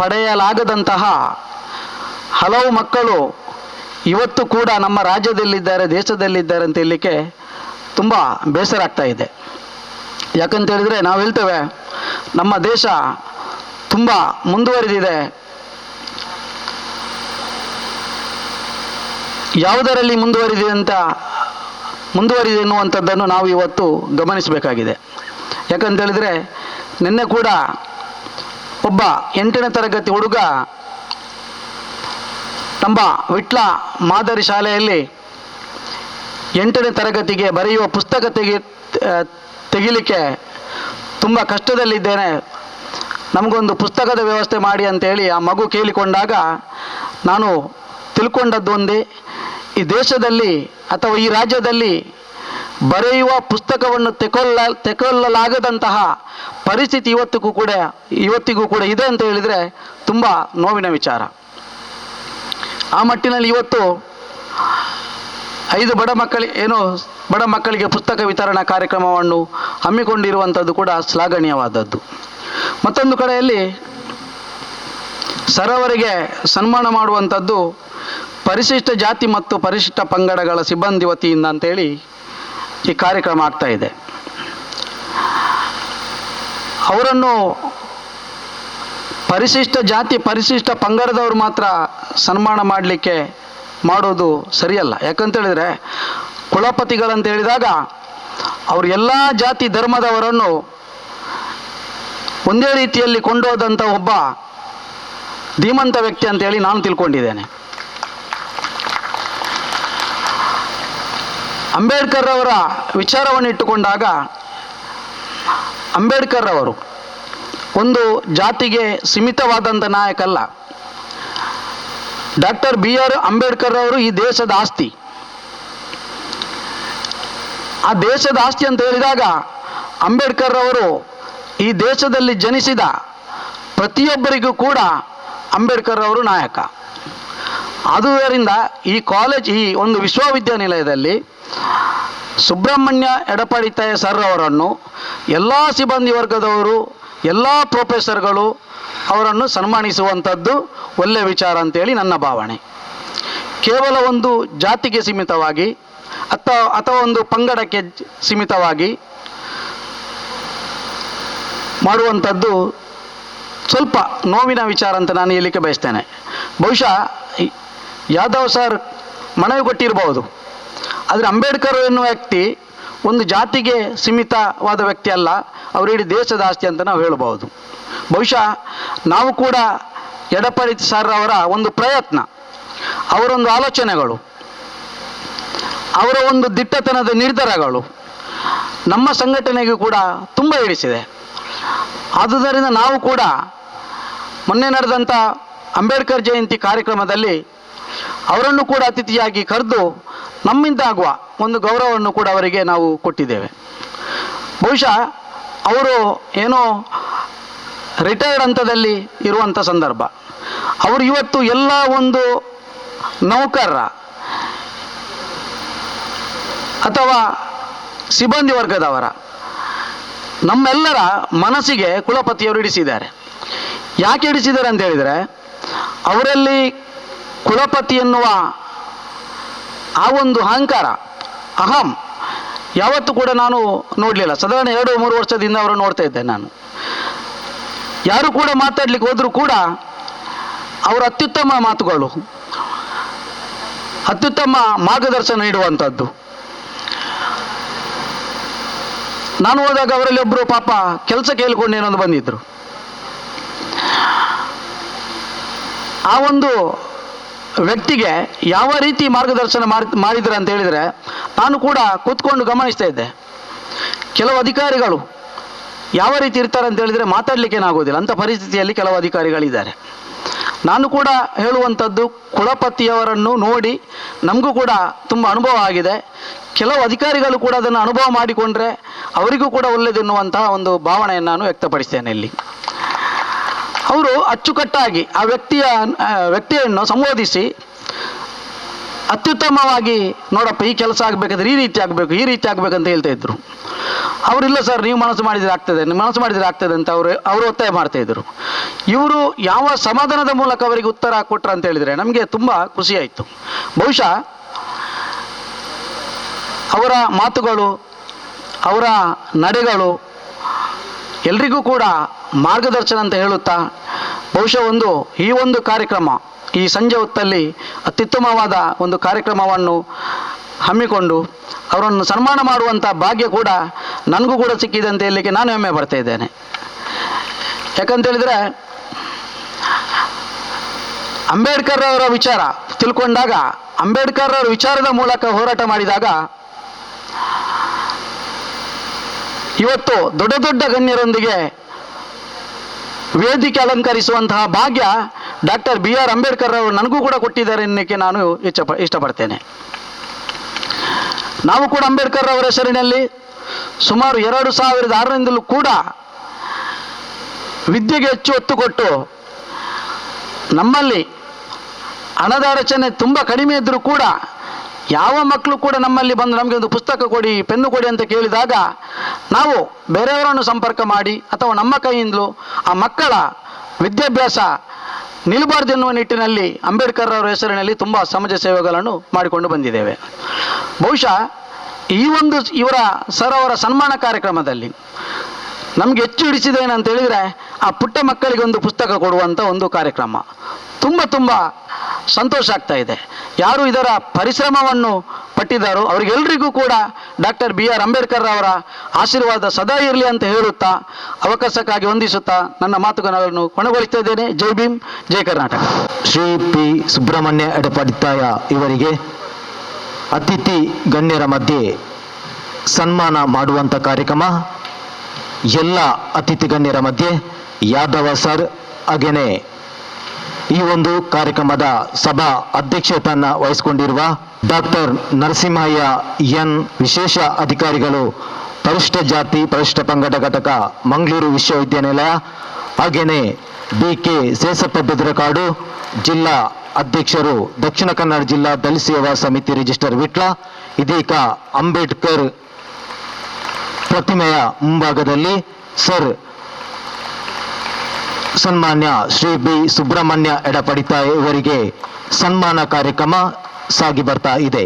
ಪಡೆಯಲಾಗದಂತಹ ಹಲವು ಮಕ್ಕಳು ಇವತ್ತು ಕೂಡ ನಮ್ಮ ರಾಜ್ಯದಲ್ಲಿದ್ದಾರೆ, ದೇಶದಲ್ಲಿದ್ದಾರೆ ಅಂತ ಹೇಳಲಿಕ್ಕೆ ತುಂಬ ಬೇಸರ ಆಗ್ತಾ ಇದೆ. ಯಾಕಂತ ಹೇಳಿದರೆ ನಾವು ಹೇಳ್ತೇವೆ ನಮ್ಮ ದೇಶ ತುಂಬ ಮುಂದುವರಿದಿದೆ. ಯಾವುದರಲ್ಲಿ ಮುಂದುವರಿದೆ ಎನ್ನುವಂಥದ್ದನ್ನು ನಾವು ಇವತ್ತು ಗಮನಿಸಬೇಕಾಗಿದೆ. ಯಾಕಂತ ಹೇಳಿದರೆ ನಿನ್ನೆ ಕೂಡ ಒಬ್ಬ 8ನೇ ತರಗತಿ ಹುಡುಗ ನಮ್ಮ ವಿಟ್ಲ ಮಾದರಿ ಶಾಲೆಯಲ್ಲಿ 8ನೇ ತರಗತಿಗೆ ಬರೆಯುವ ಪುಸ್ತಕ ತೆಗಿಲಿಕ್ಕೆ ತುಂಬ ಕಷ್ಟದಲ್ಲಿದ್ದೇನೆ, ನಮಗೊಂದು ಪುಸ್ತಕದ ವ್ಯವಸ್ಥೆ ಮಾಡಿ ಅಂತೇಳಿ ಆ ಮಗು ಕೇಳಿಕೊಂಡಾಗ ನಾನು ತಿಳ್ಕೊಂಡದ್ದು ಒಂದೇ, ಈ ದೇಶದಲ್ಲಿ ಅಥವಾ ಈ ರಾಜ್ಯದಲ್ಲಿ ಬರೆಯುವ ಪುಸ್ತಕವನ್ನು ತೆಕೊಳ್ಳಲಾಗದಂತಹ ಪರಿಸ್ಥಿತಿ ಇವತ್ತಿಗೂ ಕೂಡ ಇದೆ ಅಂತ ಹೇಳಿದರೆ ತುಂಬ ನೋವಿನ ವಿಚಾರ. ಆ ಮಟ್ಟಿನಲ್ಲಿ ಇವತ್ತು 5 ಬಡ ಮಕ್ಕಳಿಗೆ ಪುಸ್ತಕ ವಿತರಣಾ ಕಾರ್ಯಕ್ರಮವನ್ನು ಹಮ್ಮಿಕೊಂಡಿರುವಂಥದ್ದು ಕೂಡ ಶ್ಲಾಘನೀಯವಾದದ್ದು. ಮತ್ತೊಂದು ಕಡೆಯಲ್ಲಿ ಸರ್ ಅವರಿಗೆ ಸನ್ಮಾನ ಮಾಡುವಂಥದ್ದು ಪರಿಶಿಷ್ಟ ಜಾತಿ ಮತ್ತು ಪರಿಶಿಷ್ಟ ಪಂಗಡಗಳ ಸಿಬ್ಬಂದಿ ವತಿಯಿಂದ ಅಂತೇಳಿ ಈ ಕಾರ್ಯಕ್ರಮ ಆಗ್ತಾ ಇದೆ. ಅವರನ್ನು ಪರಿಶಿಷ್ಟ ಜಾತಿ ಪರಿಶಿಷ್ಟ ಪಂಗಡದವರು ಮಾತ್ರ ಸನ್ಮಾನ ಮಾಡೋದು ಸರಿಯಲ್ಲ. ಯಾಕಂತ ಹೇಳಿದರೆ ಕುಲಪತಿಗಳಂತ ಹೇಳಿದಾಗ ಅವರು ಎಲ್ಲ ಜಾತಿ ಧರ್ಮದವರನ್ನು ಒಂದೇ ರೀತಿಯಲ್ಲಿ ಕೊಂಡೋದಂಥ ಒಬ್ಬ ಧೀಮಂತ ವ್ಯಕ್ತಿ ಅಂತೇಳಿ ನಾನು ತಿಳ್ಕೊಂಡಿದ್ದೇನೆ. ಅಂಬೇಡ್ಕರ್ ಅವರ ವಿಚಾರವನ್ನು ಇಟ್ಟುಕೊಂಡಾಗ ಅಂಬೇಡ್ಕರ್ ಅವರು ಒಂದು ಜಾತಿಗೆ ಸೀಮಿತವಾದಂಥ ನಾಯಕ ಅಲ್ಲ. ಡಾಕ್ಟರ್ BR ಅಂಬೇಡ್ಕರ್ ಅವರು ಈ ದೇಶದ ಆಸ್ತಿ. ಆ ದೇಶದ ಆಸ್ತಿ ಅಂತ ಹೇಳಿದಾಗ ಅಂಬೇಡ್ಕರ್ ಅವರು ಈ ದೇಶದಲ್ಲಿ ಜನಿಸಿದ ಪ್ರತಿಯೊಬ್ಬರಿಗೂ ಕೂಡ ಅಂಬೇಡ್ಕರ್ ಅವರು ನಾಯಕ. ಆದುದರಿಂದ ಈ ಒಂದು ವಿಶ್ವವಿದ್ಯಾನಿಲಯದಲ್ಲಿ ಸುಬ್ರಹ್ಮಣ್ಯ ಎಡಪಡಿತಾಯ ಸರ್ ಅವರನ್ನು ಎಲ್ಲ ಸಿಬ್ಬಂದಿ ವರ್ಗದವರು, ಎಲ್ಲ ಪ್ರೊಫೆಸರ್ಗಳು ಅವರನ್ನು ಸನ್ಮಾನಿಸುವಂಥದ್ದು ಒಳ್ಳೆಯ ವಿಚಾರ ಅಂತೇಳಿ ನನ್ನ ಭಾವನೆ. ಕೇವಲ ಒಂದು ಜಾತಿಗೆ ಸೀಮಿತವಾಗಿ ಅಥವಾ ಒಂದು ಪಂಗಡಕ್ಕೆ ಸೀಮಿತವಾಗಿ ಮಾಡುವಂಥದ್ದು ಸ್ವಲ್ಪ ನೋವಿನ ವಿಚಾರ ಅಂತ ನಾನು ಹೇಳಲಿಕ್ಕೆ ಬಯಸ್ತೇನೆ. ಬಹುಶಃ ಯಾದವ್ ಸರ್ ಮನವಿ ಕೊಟ್ಟಿರಬಹುದು, ಆದರೆ ಅಂಬೇಡ್ಕರ್ ಎನ್ನುವ ವ್ಯಕ್ತಿ ಒಂದು ಜಾತಿಗೆ ಸೀಮಿತವಾದ ವ್ಯಕ್ತಿ ಅಲ್ಲ, ಅವರು ಇಡೀ ದೇಶದ ಆಸ್ತಿ ಅಂತ ನಾವು ಹೇಳಬಹುದು. ಬಹುಶಃ ನಾವು ಕೂಡ ಎಡಪಡಿ ಸರ್ ಅವರ ಒಂದು ಪ್ರಯತ್ನ, ಅವರೊಂದು ಆಲೋಚನೆಗಳು, ಅವರ ಒಂದು ದಿಟ್ಟತನದ ನಿರ್ಧಾರಗಳು ನಮ್ಮ ಸಂಘಟನೆಗೂ ಕೂಡ ತುಂಬ ಹಿಡಿಸಿದೆ. ಆದುದರಿಂದ ನಾವು ಕೂಡ ಮೊನ್ನೆ ನಡೆದಂಥ ಅಂಬೇಡ್ಕರ್ ಜಯಂತಿ ಕಾರ್ಯಕ್ರಮದಲ್ಲಿ ಅವರನ್ನು ಕೂಡ ಅತಿಥಿಯಾಗಿ ಕರೆದು ನಮ್ಮಿಂದ ಆಗುವ ಒಂದು ಗೌರವವನ್ನು ಕೂಡ ಅವರಿಗೆ ನಾವು ಕೊಟ್ಟಿದ್ದೇವೆ. ಬಹುಶಃ ಅವರು ಏನೋ ರಿಟೈರ್ಡ್ ಹಂತದಲ್ಲಿ ಇರುವಂಥ ಸಂದರ್ಭ. ಅವರು ಇವತ್ತು ಎಲ್ಲ ಒಂದು ನೌಕರರ ಅಥವಾ ಸಿಬ್ಬಂದಿ ವರ್ಗದವರ ನಮ್ಮೆಲ್ಲರ ಮನಸ್ಸಿಗೆ ಕುಲಪತಿಯವರು ಹಿಡಿಸಿದ್ದಾರೆ. ಯಾಕೆ ಹಿಡಿಸಿದ್ದಾರೆ ಅಂತ ಹೇಳಿದರೆ, ಅವರಲ್ಲಿ ಕುಲಪತಿ ಎನ್ನುವ ಆ ಒಂದು ಅಹಂಕಾರ, ಅಹಂ ಯಾವತ್ತೂ ಕೂಡ ನಾನು ನೋಡಲಿಲ್ಲ. ಸಾಧಾರಣ 2-3 ವರ್ಷದಿಂದ ಅವರು ನೋಡ್ತಾ ಇದ್ದೆ ನಾನು. ಯಾರು ಕೂಡ ಮಾತಾಡ್ಲಿಕ್ಕೆ ಹೋದರೂ ಕೂಡ ಅವರ ಅತ್ಯುತ್ತಮ ಮಾತುಗಳು, ಅತ್ಯುತ್ತಮ ಮಾರ್ಗದರ್ಶನ ನೀಡುವಂಥದ್ದು. ನಾನು ಹೋದಾಗ ಅವರಲ್ಲಿ ಒಬ್ಬರು ಪಾಪ ಕೆಲಸ ಕೇಳಿಕೊಂಡು ಏನೊಂದು ಬಂದಿದ್ದರು. ಆ ಒಂದು ವ್ಯಕ್ತಿಗೆ ಯಾವ ರೀತಿ ಮಾರ್ಗದರ್ಶನ ಮಾಡಿದ್ರು ಅಂತ ಹೇಳಿದರೆ, ನಾನು ಕೂಡ ಕೂತ್ಕೊಂಡು ಗಮನಿಸ್ತಾ ಇದ್ದೆ. ಕೆಲವು ಅಧಿಕಾರಿಗಳು ಯಾವ ರೀತಿ ಇರ್ತಾರೆ ಅಂತ ಹೇಳಿದರೆ ಮಾತಾಡಲಿಕ್ಕೇನಾಗೋದಿಲ್ಲ, ಅಂಥ ಪರಿಸ್ಥಿತಿಯಲ್ಲಿ ಕೆಲವು ಅಧಿಕಾರಿಗಳಿದ್ದಾರೆ. ನಾನು ಕೂಡ ಹೇಳುವಂಥದ್ದು, ಕುಲಪತಿಯವರನ್ನು ನೋಡಿ ನಮಗೂ ಕೂಡ ತುಂಬ ಅನುಭವ ಆಗಿದೆ. ಕೆಲವು ಅಧಿಕಾರಿಗಳು ಕೂಡ ಅದನ್ನು ಅನುಭವ ಮಾಡಿಕೊಂಡ್ರೆ ಅವರಿಗೂ ಕೂಡ ಒಳ್ಳೆಯದೆನ್ನುವಂತಹ ಒಂದು ಭಾವನೆಯನ್ನು ನಾನು ವ್ಯಕ್ತಪಡಿಸ್ತೇನೆ ಇಲ್ಲಿ. ಅವರು ಅಚ್ಚುಕಟ್ಟಾಗಿ ಆ ವ್ಯಕ್ತಿಯನ್ನು ಸಂಬೋಧಿಸಿ ಅತ್ಯುತ್ತಮವಾಗಿ, ನೋಡಪ್ಪ ಈ ಕೆಲಸ ಆಗಬೇಕಾದ್ರೆ ಈ ರೀತಿ ಆಗಬೇಕಂತ ಹೇಳ್ತಾ ಇದ್ರು. ಅವರಿಲ್ಲ ಸರ್, ನೀವು ಮನಸ್ಸು ಮಾಡಿದರೆ ಆಗ್ತದೆ ಅಂತ ಅವರು ಒತ್ತಾಯ ಮಾಡ್ತಾ ಇದ್ರು. ಇವರು ಯಾವ ಸಮಾಧಾನದ ಮೂಲಕ ಅವರಿಗೆ ಉತ್ತರ ಕೊಟ್ಟರು ಅಂತ ಹೇಳಿದರೆ ನಮಗೆ ತುಂಬ ಖುಷಿಯಾಯಿತು. ಬಹುಶಃ ಅವರ ಮಾತುಗಳು, ಅವರ ನಡೆಗಳು ಎಲ್ರಿಗೂ ಕೂಡ ಮಾರ್ಗದರ್ಶನ ಅಂತ ಹೇಳುತ್ತಾ, ಬಹುಶಃ ಈ ಒಂದು ಕಾರ್ಯಕ್ರಮ, ಈ ಸಂಜೆ ಹೊತ್ತಲ್ಲಿ ಅತ್ಯುತ್ತಮವಾದ ಒಂದು ಕಾರ್ಯಕ್ರಮವನ್ನು ಹಮ್ಮಿಕೊಂಡು ಅವರನ್ನು ಸನ್ಮಾನ ಮಾಡುವಂಥ ಭಾಗ್ಯ ಕೂಡ ನನಗೂ ಕೂಡ ಸಿಕ್ಕಿದೆ ಅಂತ ಹೇಳಲಿಕ್ಕೆ ನಾನು ಹೆಮ್ಮೆ ಪಡ್ತಾ ಇದ್ದೇನೆ. ಯಾಕಂತೇಳಿದರೆ, ಅಂಬೇಡ್ಕರ್ ಅವರ ವಿಚಾರ ತಿಳ್ಕೊಂಡಾಗ, ಅಂಬೇಡ್ಕರ್ ಅವರ ವಿಚಾರದ ಮೂಲಕ ಹೋರಾಟ ಮಾಡಿದಾಗ ಇವತ್ತು ದೊಡ್ಡ ದೊಡ್ಡ ಗಣ್ಯರೊಂದಿಗೆ ವೇದಿಕೆ ಅಲಂಕರಿಸುವಂತಹ ಭಾಗ್ಯ ಡಾಕ್ಟರ್ BR ಅಂಬೇಡ್ಕರ್ ಅವರು ನನಗೂ ಕೂಡ ಕೊಟ್ಟಿದ್ದಾರೆ ಎನ್ನಕ್ಕೆ ನಾನು ಇಷ್ಟಪಡ್ತೇನೆ. ನಾವು ಕೂಡ ಅಂಬೇಡ್ಕರ್ ಅವರ ಹೆಸರಿನಲ್ಲಿ ಸುಮಾರು 2006ರಿಂದಲೂ ಕೂಡ ವಿದ್ಯೆಗೆ ಹೆಚ್ಚು ಒತ್ತು ಕೊಟ್ಟು, ನಮ್ಮಲ್ಲಿ ಹಣದ ಅಡಚಣೆ ತುಂಬ ಕಡಿಮೆ ಇದ್ದರೂ ಕೂಡ ಯಾವ ಮಕ್ಕಳು ಕೂಡ ನಮ್ಮಲ್ಲಿ ಬಂದು ನಮಗೆ ಒಂದು ಪುಸ್ತಕ ಕೊಡಿ, ಪೆನ್ನು ಕೊಡಿ ಅಂತ ಕೇಳಿದಾಗ ನಾವು ಬೇರೆಯವರನ್ನು ಸಂಪರ್ಕ ಮಾಡಿ ಅಥವಾ ನಮ್ಮ ಕೈಯಿಂದಲೂ ಆ ಮಕ್ಕಳ ವಿದ್ಯಾಭ್ಯಾಸ ನಿಲ್ಲಬಾರ್ದು ಎನ್ನುವ ನಿಟ್ಟಿನಲ್ಲಿ ಅಂಬೇಡ್ಕರ್ ಅವರ ಹೆಸರಿನಲ್ಲಿ ತುಂಬ ಸಮಾಜ ಸೇವೆಗಳನ್ನು ಮಾಡಿಕೊಂಡು ಬಂದಿದ್ದೇವೆ. ಬಹುಶಃ ಈ ಒಂದು ಸರ್ ಅವರ ಸನ್ಮಾನ ಕಾರ್ಯಕ್ರಮದಲ್ಲಿ ನಮಗೆ ಹೆಚ್ಚು ಹಿಡಿಸಿದೆ ಏನಂತ ಹೇಳಿದರೆ, ಆ ಪುಟ್ಟ ಮಕ್ಕಳಿಗೆ ಒಂದು ಪುಸ್ತಕ ಕೊಡುವಂಥ ಒಂದು ಕಾರ್ಯಕ್ರಮ. ತುಂಬ ಸಂತೋಷ ಆಗ್ತಾ ಇದೆ. ಯಾರು ಇದರ ಪರಿಶ್ರಮವನ್ನು ಪಟ್ಟಿದ್ದಾರೋ ಅವರಿಗೆಲ್ಲರಿಗೂ ಕೂಡ ಡಾಕ್ಟರ್ BR ಅಂಬೇಡ್ಕರ್ ಅವರ ಆಶೀರ್ವಾದ ಸದಾ ಇರಲಿ ಅಂತ ಹೇಳುತ್ತಾ, ಅವಕಾಶಕ್ಕಾಗಿ ವಂದಿಸುತ್ತಾ ನನ್ನ ಮಾತುಗಳನ್ನು ಕೊನೆಗೊಳಿಸ್ತಾ ಇದ್ದೇನೆ. ಜೈ ಭೀಮ್, ಜೈ ಕರ್ನಾಟಕ. ಶ್ರೀ P. ಸುಬ್ರಹ್ಮಣ್ಯ ಎಡಪಡಿತಾಯ ಇವರಿಗೆ ಅತಿಥಿ ಗಣ್ಯರ ಮಧ್ಯೆ ಸನ್ಮಾನ ಮಾಡುವಂಥ ಕಾರ್ಯಕ್ರಮ. ಎಲ್ಲ ಅತಿಥಿ ಗಣ್ಯರ ಮಧ್ಯೆ ಯಾದವ ಸರ್ ಹಾಗೆಯೇ ಈ ಒಂದು ಕಾರ್ಯಕ್ರಮದ ಸಭಾ ಅಧ್ಯಕ್ಷತೆಯನ್ನು ವಹಿಸಿಕೊಂಡಿರುವ ಡಾಕ್ಟರ್ ನರಸಿಂಹಯ್ಯ ಎನ್ ವಿಶೇಷ ಅಧಿಕಾರಿಗಳು ಪರಿಶಿಷ್ಟ ಜಾತಿ ಪರಿಶಿಷ್ಟ ಪಂಗಡ ಘಟಕ ಮಂಗಳೂರು ವಿಶ್ವವಿದ್ಯಾನಿಲಯ, ಹಾಗೆಯೇ BK ಸೇಸಪ್ಪ ಬೆದ್ರಕಾಡು ಜಿಲ್ಲಾ ಅಧ್ಯಕ್ಷರು, ದಕ್ಷಿಣ ಕನ್ನಡ ಜಿಲ್ಲಾ ದಲಿತ ಸೇವಾ ಸಮಿತಿ ರಿಜಿಸ್ಟರ್ ವಿಟ್ಲ. ಇದೀಗ ಅಂಬೇಡ್ಕರ್ ಪ್ರತಿಮೆಯ ಮುಂಭಾಗದಲ್ಲಿ ಸರ್ ಸನ್ಮಾನ್ಯ ಶ್ರೀ B ಸುಬ್ರಹ್ಮಣ್ಯ ಎಡಪಡಿತ ಇವರಿಗೆ ಸನ್ಮಾನ ಕಾರ್ಯಕ್ರಮ ಸಾಗಿ ಬರ್ತಾ ಇದೆ.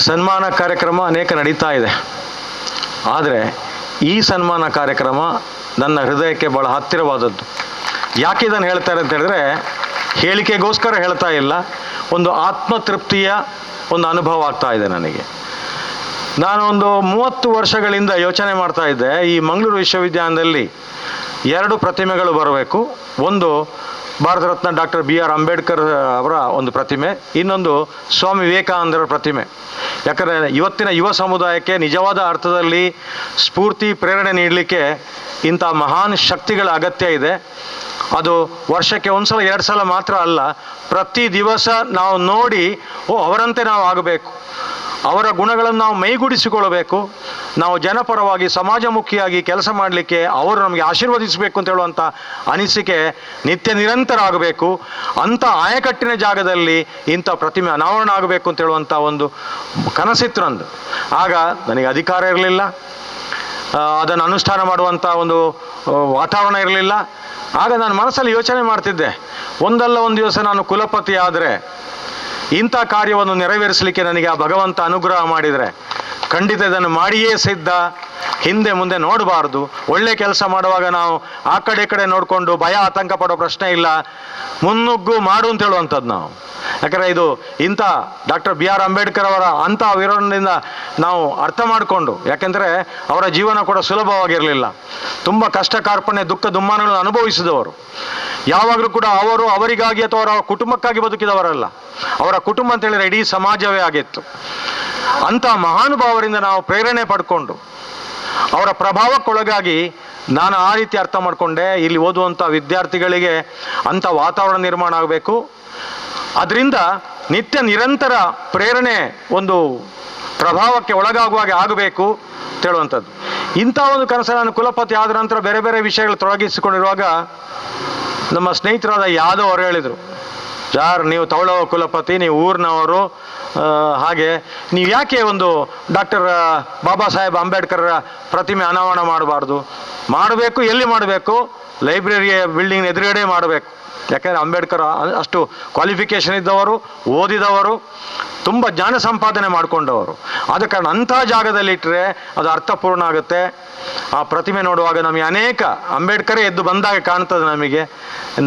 ಸನ್ಮಾನ ಕಾರ್ಯಕ್ರಮ ಅನೇಕ ನಡೀತಾ ಇದೆ. ಆದರೆ ಈ ಸನ್ಮಾನ ಕಾರ್ಯಕ್ರಮ ನನ್ನ ಹೃದಯಕ್ಕೆ ಬಹಳ ಹತ್ತಿರವಾದದ್ದು. ಯಾಕೆ ಇದನ್ನು ಹೇಳ್ತಾರೆ ಅಂತ ಹೇಳಿದ್ರೆ, ಹೇಳಿಕೆಗೋಸ್ಕರ ಹೇಳ್ತಾ ಇಲ್ಲ, ಒಂದು ಆತ್ಮತೃಪ್ತಿಯ ಒಂದು ಅನುಭವ ಆಗ್ತಾ ಇದೆ ನನಗೆ. ನಾನು ಒಂದು 30 ವರ್ಷಗಳಿಂದ ಯೋಚನೆ ಮಾಡ್ತಾ ಇದ್ದೆ, ಈ ಮಂಗಳೂರು ವಿಶ್ವವಿದ್ಯಾಲಯದಲ್ಲಿ 2 ಪ್ರತಿಮೆಗಳು ಬರಬೇಕು. ಒಂದು ಭಾರತ ರತ್ನ ಡಾಕ್ಟರ್ BR ಅಂಬೇಡ್ಕರ್ ಅವರ ಒಂದು ಪ್ರತಿಮೆ, ಇನ್ನೊಂದು ಸ್ವಾಮಿ ವಿವೇಕಾನಂದರ ಪ್ರತಿಮೆ. ಯಾಕಂದರೆ ಇವತ್ತಿನ ಯುವ ಸಮುದಾಯಕ್ಕೆ ನಿಜವಾದ ಅರ್ಥದಲ್ಲಿ ಸ್ಫೂರ್ತಿ ಪ್ರೇರಣೆ ನೀಡಲಿಕ್ಕೆ ಇಂಥ ಮಹಾನ್ ಶಕ್ತಿಗಳ ಅಗತ್ಯ ಇದೆ. ಅದು ವರ್ಷಕ್ಕೆ 1 ಸಲ 2 ಸಲ ಮಾತ್ರ ಅಲ್ಲ, ಪ್ರತಿ ದಿವಸ ನಾವು ನೋಡಿ ಅವರಂತೆ ನಾವು ಆಗಬೇಕು, ಅವರ ಗುಣಗಳನ್ನು ನಾವು ಮೈಗೂಡಿಸಿಕೊಳ್ಳಬೇಕು, ನಾವು ಜನಪರವಾಗಿ ಸಮಾಜಮುಖಿಯಾಗಿ ಕೆಲಸ ಮಾಡಲಿಕ್ಕೆ ಅವರು ನಮಗೆ ಆಶೀರ್ವದಿಸಬೇಕು ಅಂತ ಹೇಳುವಂಥ ಅನಿಸಿಕೆ ನಿತ್ಯ ನಿರಂತರ ಆಗಬೇಕು. ಅಂಥ ಆಯಕಟ್ಟಿನ ಜಾಗದಲ್ಲಿ ಇಂಥ ಪ್ರತಿಮೆ ಅನಾವರಣ ಆಗಬೇಕು ಅಂತ ಹೇಳುವಂಥ ಒಂದು ಕನಸಿತ್ತು ನಂದು. ಆಗ ನನಗೆ ಅಧಿಕಾರ ಇರಲಿಲ್ಲ, ಅದನ್ನು ಅನುಷ್ಠಾನ ಮಾಡುವಂಥ ಒಂದು ವಾತಾವರಣ ಇರಲಿಲ್ಲ. ಆಗ ನಾನು ಮನಸ್ಸಲ್ಲಿ ಯೋಚನೆ ಮಾಡ್ತಿದ್ದೆ, ಒಂದಲ್ಲ ಒಂದು ದಿವಸ ನಾನು ಕುಲಪತಿ ಆದರೆ ಇಂಥ ಕಾರ್ಯವನ್ನು ನೆರವೇರಿಸಲಿಕ್ಕೆ ನನಗೆ ಆ ಭಗವಂತ ಅನುಗ್ರಹ ಮಾಡಿದರೆ ಖಂಡಿತ ಇದನ್ನು ಮಾಡಿಯೇ ಸಿದ್ಧ, ಹಿಂದೆ ಮುಂದೆ ನೋಡಬಾರ್ದು. ಒಳ್ಳೆ ಕೆಲಸ ಮಾಡುವಾಗ ನಾವು ಆ ಕಡೆ ಈ ಕಡೆ ನೋಡಿಕೊಂಡು ಭಯ ಆತಂಕ ಪಡೋ ಪ್ರಶ್ನೆ ಇಲ್ಲ, ಮುನ್ನುಗ್ಗು ಮಾಡು ಅಂತ ಹೇಳುವಂಥದ್ದು ನಾವು. ಯಾಕಂದರೆ ಇದು ಇಂಥ ಡಾಕ್ಟರ್ BR ಅಂಬೇಡ್ಕರ್ ಅವರ ಅಂಥ ವಿವರಣೆಯಿಂದ ನಾವು ಅರ್ಥ ಮಾಡಿಕೊಂಡು, ಯಾಕೆಂದರೆ ಅವರ ಜೀವನ ಕೂಡ ಸುಲಭವಾಗಿರಲಿಲ್ಲ, ತುಂಬ ಕಷ್ಟ ಕಾರ್ಪಣ್ಯ ದುಃಖ ದುಮ್ಮಾನಗಳನ್ನು ಅನುಭವಿಸಿದವರು. ಯಾವಾಗಲೂ ಕೂಡ ಅವರು ಅವರಿಗಾಗಿ ಅಥವಾ ಅವರ ಕುಟುಂಬಕ್ಕಾಗಿ ಬದುಕಿದವರಲ್ಲ, ಅವರ ಕುಟುಂಬ ಅಂತ ಹೇಳಿದರೆ ಇಡೀ ಸಮಾಜವೇ ಆಗಿತ್ತು. ಅಂಥ ಮಹಾನುಭಾವರಿಂದ ನಾವು ಪ್ರೇರಣೆ ಪಡ್ಕೊಂಡು ಅವರ ಪ್ರಭಾವಕ್ಕೊಳಗಾಗಿ ನಾನು ಆ ರೀತಿ ಅರ್ಥ ಮಾಡಿಕೊಂಡೆ, ಇಲ್ಲಿ ಓದುವಂಥ ವಿದ್ಯಾರ್ಥಿಗಳಿಗೆ ಅಂಥ ವಾತಾವರಣ ನಿರ್ಮಾಣ ಆಗಬೇಕು, ಅದರಿಂದ ನಿತ್ಯ ನಿರಂತರ ಪ್ರೇರಣೆ ಒಂದು ಪ್ರಭಾವಕ್ಕೆ ಒಳಗಾಗುವಾಗೆ ಆಗಬೇಕು ಅಂತ ಹೇಳುವಂಥದ್ದು. ಇಂಥ ಒಂದು ಕನಸು ನಾನು ಕುಲಪತಿ ಆದ ನಂತರ ಬೇರೆ ಬೇರೆ ವಿಷಯಗಳು ತೊಡಗಿಸಿಕೊಂಡಿರುವಾಗ ನಮ್ಮ ಸ್ನೇಹಿತರಾದ ಯಾದವ್ ಅವರು ಹೇಳಿದರು, ಯಾರು ನೀವು ತವಳವ ಕುಲಪತಿ, ನೀವು ಊರಿನವರು, ಹಾಗೆ ನೀವು ಯಾಕೆ ಒಂದು ಡಾಕ್ಟರ್ ಬಾಬಾ ಸಾಹೇಬ್ ಅಂಬೇಡ್ಕರ್ ಪ್ರತಿಮೆ ಅನಾವರಣ ಮಾಡಬಾರ್ದು? ಮಾಡಬೇಕು, ಎಲ್ಲಿ ಮಾಡಬೇಕು? ಲೈಬ್ರರಿಯ ಬಿಲ್ಡಿಂಗ್ ಎದುರುಗಡೆ ಮಾಡಬೇಕು. ಯಾಕೆಂದರೆ ಅಂಬೇಡ್ಕರ್ ಅಷ್ಟು ಕ್ವಾಲಿಫಿಕೇಷನ್ ಇದ್ದವರು, ಓದಿದವರು, ತುಂಬ ಜ್ಞಾನ ಸಂಪಾದನೆ ಮಾಡಿಕೊಂಡವರು. ಆದ ಕಾರಣ ಅಂಥ ಜಾಗದಲ್ಲಿಟ್ಟರೆ ಅದು ಅರ್ಥಪೂರ್ಣ ಆಗುತ್ತೆ. ಆ ಪ್ರತಿಮೆ ನೋಡುವಾಗ ನಮಗೆ ಅನೇಕ ಅಂಬೇಡ್ಕರೇ ಎದ್ದು ಬಂದಾಗ ಕಾಣ್ತದೆ, ನಮಗೆ